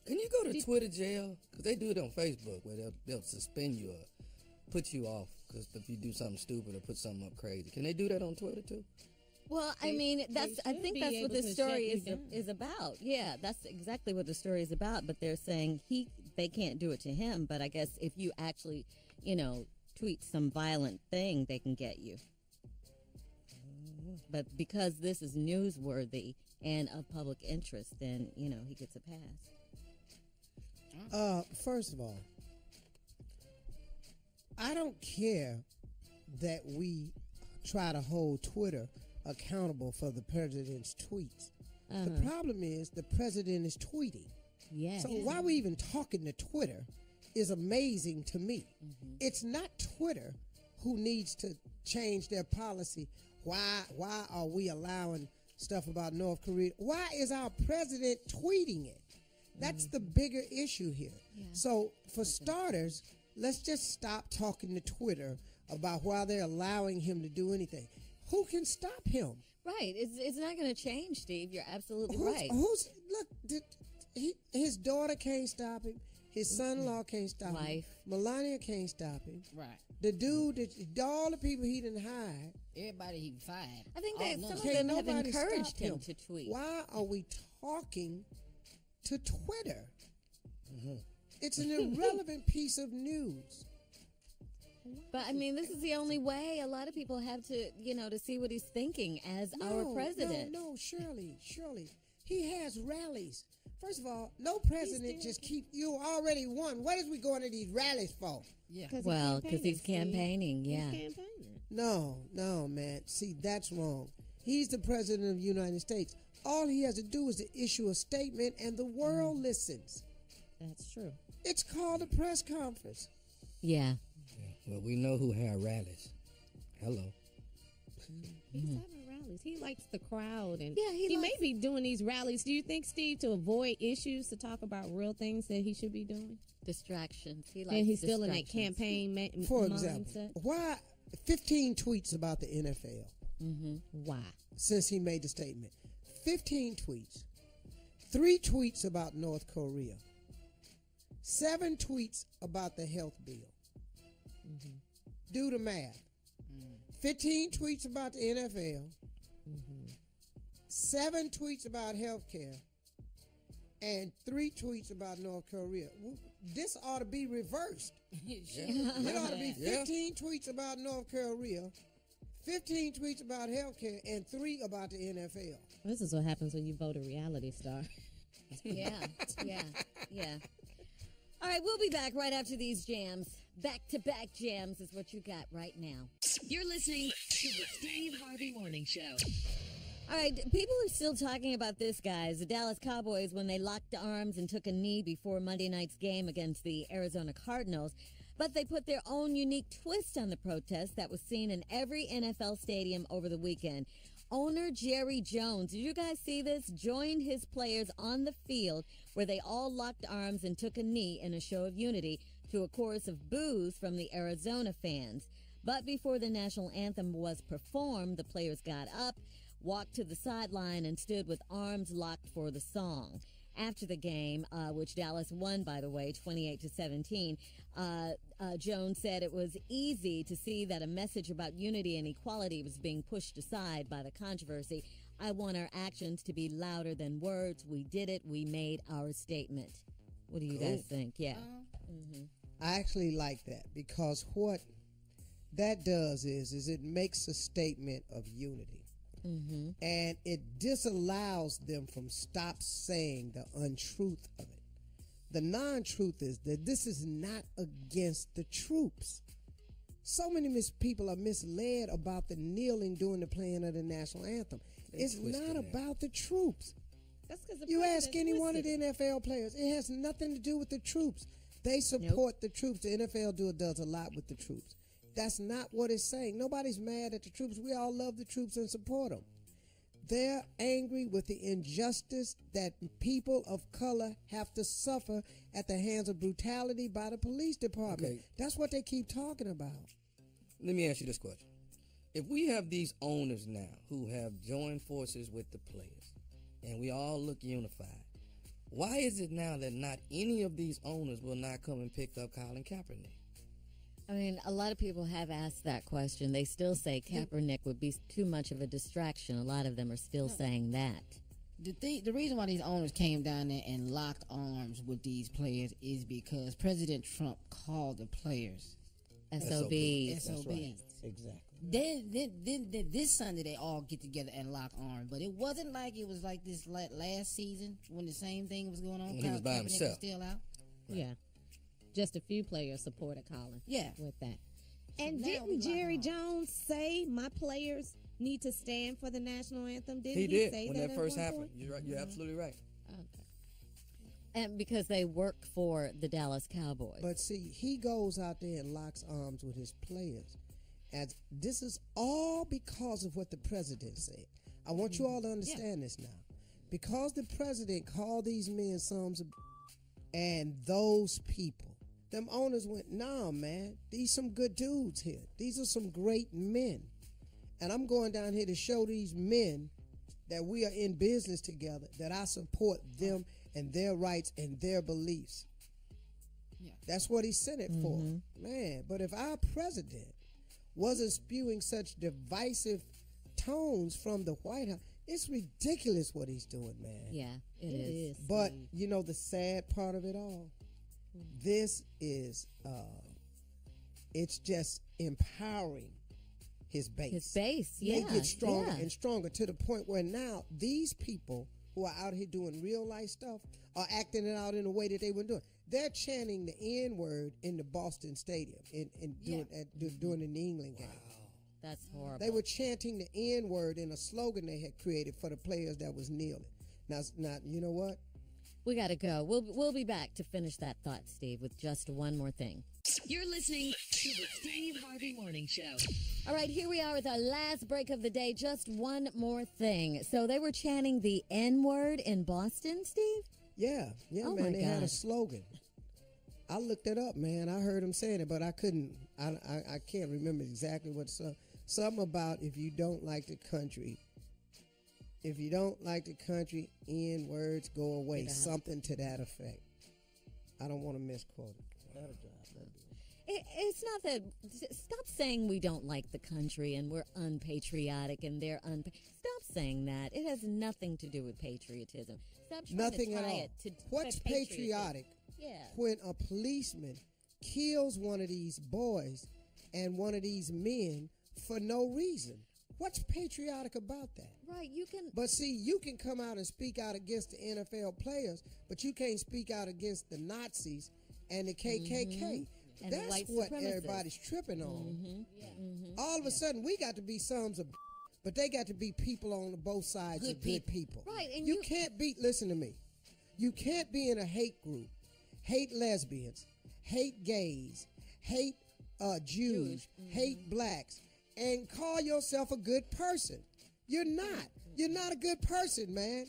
Can you go to Twitter jail? Because they do it on Facebook where they'll suspend you or put you off because if you do something stupid or put something up crazy. Can they do that on Twitter too? Well, I think that's what this story is about. Yeah, that's exactly what the story is about. But they're saying they can't do it to him. But I guess if you actually, tweet some violent thing, they can get you. But because this is newsworthy and of public interest, then, he gets a pass. First of all, I don't care that we try to hold Twitter accountable for the president's tweets. The problem is the president is tweeting. Yes. So why we even talking to Twitter is amazing to me. Mm-hmm. It's not Twitter who needs to change their policy. Why are we allowing stuff about North Korea? Why is our president tweeting it? That's the bigger issue here. Yeah. So for starters, let's just stop talking to Twitter about why they're allowing him to do anything. Who can stop him? Right. It's not going to change, Steve. You're absolutely right. His daughter can't stop him. His son-in-law can't stop him. Melania can't stop him. Right. The dude, all the people he didn't hide. Everybody he fired. I think that some of them have encouraged him to tweet. Why are we talking to Twitter? Mm-hmm. It's an irrelevant piece of news. But, this is the only way a lot of people have to, to see what he's thinking as our president. No, Shirley. He has rallies. First of all, no president just you already won. What is we going to these rallies for? Yeah. Because he's campaigning, yeah. He's campaigning. No, man. See, that's wrong. He's the president of the United States. All he has to do is to issue a statement and the world listens. That's true. It's called a press conference. Yeah. Well, we know who had rallies. Hello. He's having rallies. He likes the crowd, and yeah, he may be doing these rallies. Do you think, Steve, to avoid issues, to talk about real things that he should be doing? Distractions. And he's still in that campaign For example, why 15 tweets about the NFL? Mm-hmm. Why? Since he made the statement. 15 tweets. 3 tweets about North Korea. 7 tweets about the health bill. Mm-hmm. Do the math. 15 tweets about the NFL. 7 tweets about health care. And 3 tweets about North Korea. This ought to be reversed. It ought to be 15 tweets about North Korea, 15 tweets about health care, and 3 about the NFL. This is what happens when you vote a reality star. Yeah. All right, we'll be back right after these jams. Back-to-back jams is what you got right now. You're listening to the Steve Harvey Morning Show. All right, people are still talking about this, guys. The Dallas Cowboys, when they locked arms and took a knee before Monday night's game against the Arizona Cardinals, but they put their own unique twist on the protest that was seen in every NFL stadium over the weekend. Owner Jerry Jones, did you guys see this? Joined his players on the field where they all locked arms and took a knee in a show of unity to a chorus of boos from the Arizona fans. But before the national anthem was performed, the players got up, walked to the sideline, and stood with arms locked for the song. After the game, which Dallas won, by the way, 28-17, Jones said it was easy to see that a message about unity and equality was being pushed aside by the controversy. I want our actions to be louder than words. We did it. We made our statement. What do you guys think? Yeah. I actually like that because what that does is it makes a statement of unity. And it disallows them from stop saying the untruth of it. The non-truth is that this is not against the troops. So many people are misled about the kneeling during the playing of the national anthem. It's not about the troops. That's because you ask any one of the NFL players, it has nothing to do with the troops. They support the troops. The NFL does a lot with the troops. That's not what it's saying. Nobody's mad at the troops. We all love the troops and support them. They're angry with the injustice that people of color have to suffer at the hands of brutality by the police department. Okay. That's what they keep talking about. Let me ask you this question. If we have these owners now who have joined forces with the players and we all look unified, why is it now that not any of these owners will not come and pick up Colin Kaepernick? I mean, a lot of people have asked that question. They still say Kaepernick would be too much of a distraction. A lot of them are still saying that. The reason why these owners came down there and locked arms with these players is because President Trump called the players SOBs. SOBs. Right. Exactly. Then this Sunday they all get together and lock arms, but it wasn't like it was like this last season when the same thing was going on. When he was by Kaepernick himself. was still out. Right. Yeah. Just a few players supported Colin. Yeah. With that. And now we didn't lock Jerry arms. Jones say my players need to stand for the national anthem? Didn't He he did say when that that at first one happened. point? You're right. You're absolutely right. Okay. And because they work for the Dallas Cowboys. But see, he goes out there and locks arms with his players. And this is all because of what the president said. I want you all to understand this now. Because the president called these men sons of and those people, them owners went, nah, man, these some good dudes here. These are some great men. And I'm going down here to show these men that we are in business together, that I support them and their rights and their beliefs. Yeah. That's what he sent it for. Man, but if our president wasn't spewing such divisive tones from the White House, it's ridiculous what he's doing, man. Yeah, it is. But, you know, the sad part of it all, this is, it's just empowering his base. His base, yeah. They get stronger and stronger to the point where now these people who are out here doing real life stuff are acting it out in a way that they weren't doing. They're chanting the N-word in the Boston Stadium during the New England game. That's horrible. They were chanting the N-word in a slogan they had created for the players that was kneeling. Now, you know what? We got to go. We'll be back to finish that thought, Steve, with just one more thing. You're listening to the Steve Harvey Morning Show. All right, here we are with our last break of the day. Just one more thing. So they were chanting the N-word in Boston, Steve? Yeah, Oh, man. my They had a God. slogan. I looked it up, man. I heard him saying it, but I couldn't. I can't remember exactly what. Something about if you don't like the country. If you don't like the country, N-words go away. Yeah. Something to that effect. I don't want to misquote it. It's not that. Stop saying we don't like the country and we're unpatriotic and they're Stop saying that. It has nothing to do with patriotism. Stop trying Nothing to at tie all. it to What's patriotic? Yeah. When a policeman kills one of these boys and one of these men for no reason. What's patriotic about that? Right, you can. But see, you can come out and speak out against the NFL players, but you can't speak out against the Nazis and the KKK. And the That's white what supremacists. everybody's tripping on. All of a sudden, we got to be sons of, but they got to be people on both sides of good people. Right, and you can't be. Listen to me. You can't be in a hate group, hate lesbians, hate gays, hate Jews, hate blacks, and call yourself a good person. You're not. You're not a good person, man.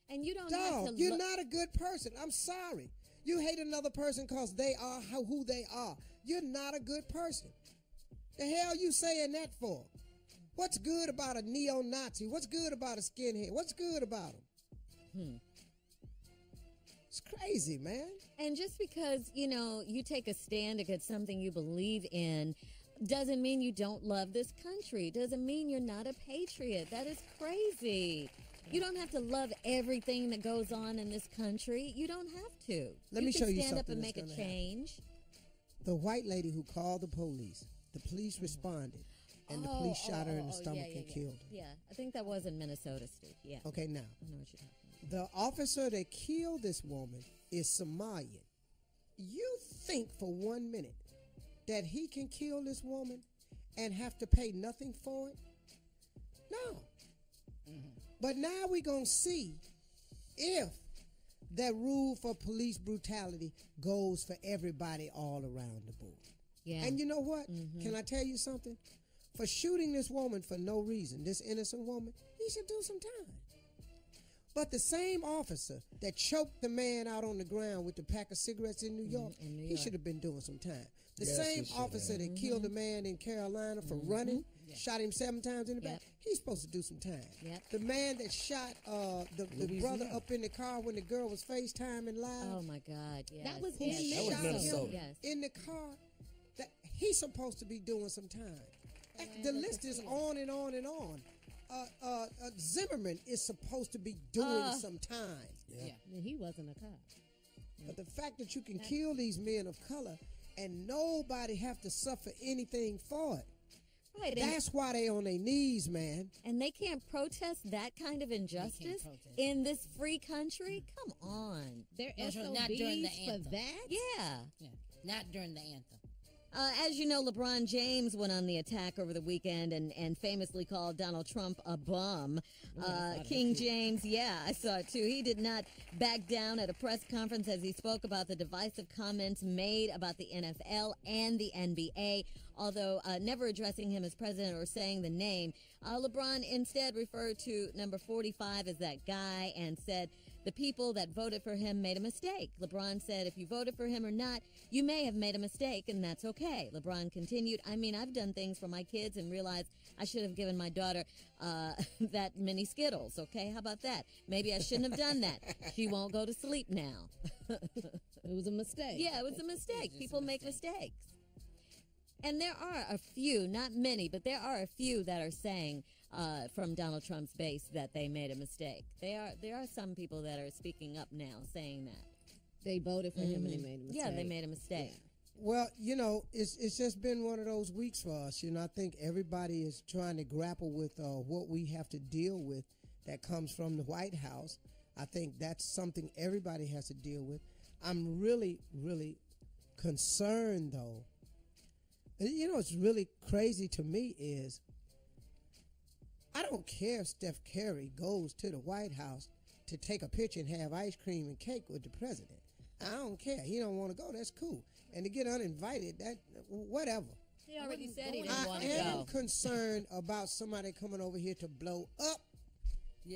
And you don't Dog, have to you're not a good person. I'm sorry. You hate another person because they are who they are. You're not a good person. The hell you saying that for? What's good about a neo-Nazi? What's good about a skinhead? What's good about them? It's crazy, man. And just because, you take a stand against something you believe in doesn't mean you don't love this country. Doesn't mean you're not a patriot. That is crazy. You don't have to love everything that goes on in this country. You don't have to. Let me show you stand up something and that's make a gonna change. The white lady who called the police responded, and the police shot her in the stomach and killed her. Yeah, I think that was in Minnesota, Steve. Yeah. Okay, now, I know what you're talking about. the officer that killed this woman is Somalian. You think for 1 minute that he can kill this woman and have to pay nothing for it? No. But now we're going to see if that rule for police brutality goes for everybody all around the board. Yeah. And you know what? Can I tell you something? For shooting this woman for no reason, this innocent woman, he should do some time. But the same officer that choked the man out on the ground with the pack of cigarettes in New York, he should have been doing some time. The Yes, same he should officer have. that killed a man in Carolina for running, shot him 7 times in the back, he's supposed to do some time. The man that shot the brother up in the car when the girl was FaceTiming live. Oh, my God, yes. That was Who in shot Minnesota. him in the car, that he's supposed to be doing some time. The list is on and on and on. Zimmerman is supposed to be doing some time. Yeah. He wasn't a cop. But the fact that you can kill these men of color and nobody have to suffer anything for it. Right. That's why they on their knees, man. And they can't protest that kind of injustice in this free country? Come on. They're Not SOBs during the for anthem. Yeah. Yeah. Not during the anthem. As you know, LeBron James went on the attack over the weekend and famously called Donald Trump a bum. King James, I saw it too. He did not back down at a press conference as he spoke about the divisive comments made about the NFL and the NBA. Although never addressing him as president or saying the name, LeBron instead referred to number 45 as that guy and said the people that voted for him made a mistake. LeBron said, if you voted for him or not, you may have made a mistake, and that's okay. LeBron continued, I've done things for my kids and realized I should have given my daughter that many Skittles, okay? How about that? Maybe I shouldn't have done that. She won't go to sleep now. It was a mistake. Yeah, it was a mistake. People make mistakes. And there are a few, not many, but there are a few that are saying from Donald Trump's base that they made a mistake. There are some people that are speaking up now saying that. They voted for him and they made a mistake. Yeah, they made a mistake. Well, it's just been one of those weeks for us. I think everybody is trying to grapple with what we have to deal with that comes from the White House. I think that's something everybody has to deal with. I'm really, really concerned, though. What's really crazy to me is I don't care if Steph Curry goes to the White House to take a picture and have ice cream and cake with the president. I don't care. He don't want to go. That's cool. And to get uninvited, that whatever. He already said he didn't want to I am go. concerned about somebody coming over here to blow up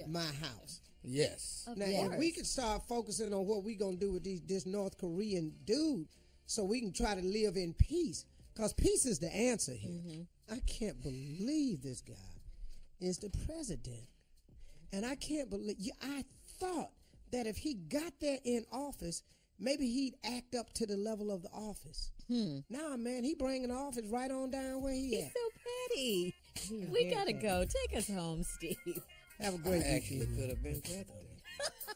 my house. Yes. Now, if we could start focusing on what we going to do with this North Korean dude so we can try to live in peace, because peace is the answer here. I can't believe this guy is the president. And I can't believe, I thought that if he got there in office, maybe he'd act up to the level of the office. Nah, man, he bringing the office right on down where he He's at. so petty. We got to go. Take us home, Steve. Have a great Actually weekend. could have been president.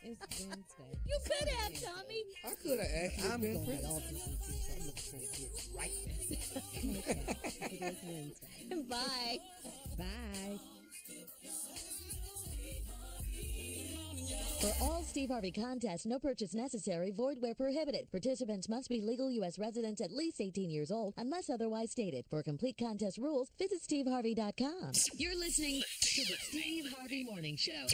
It's Wednesday. You could have, Tommy. I could have actually I'm been going to be president. office until I'm looking for a good right. It is Wednesday. Bye. Bye. For all Steve Harvey contests, no purchase necessary, void where prohibited. Participants must be legal U.S. residents at least 18 years old, unless otherwise stated. For complete contest rules, visit steveharvey.com. You're listening to the Steve Harvey Morning Show.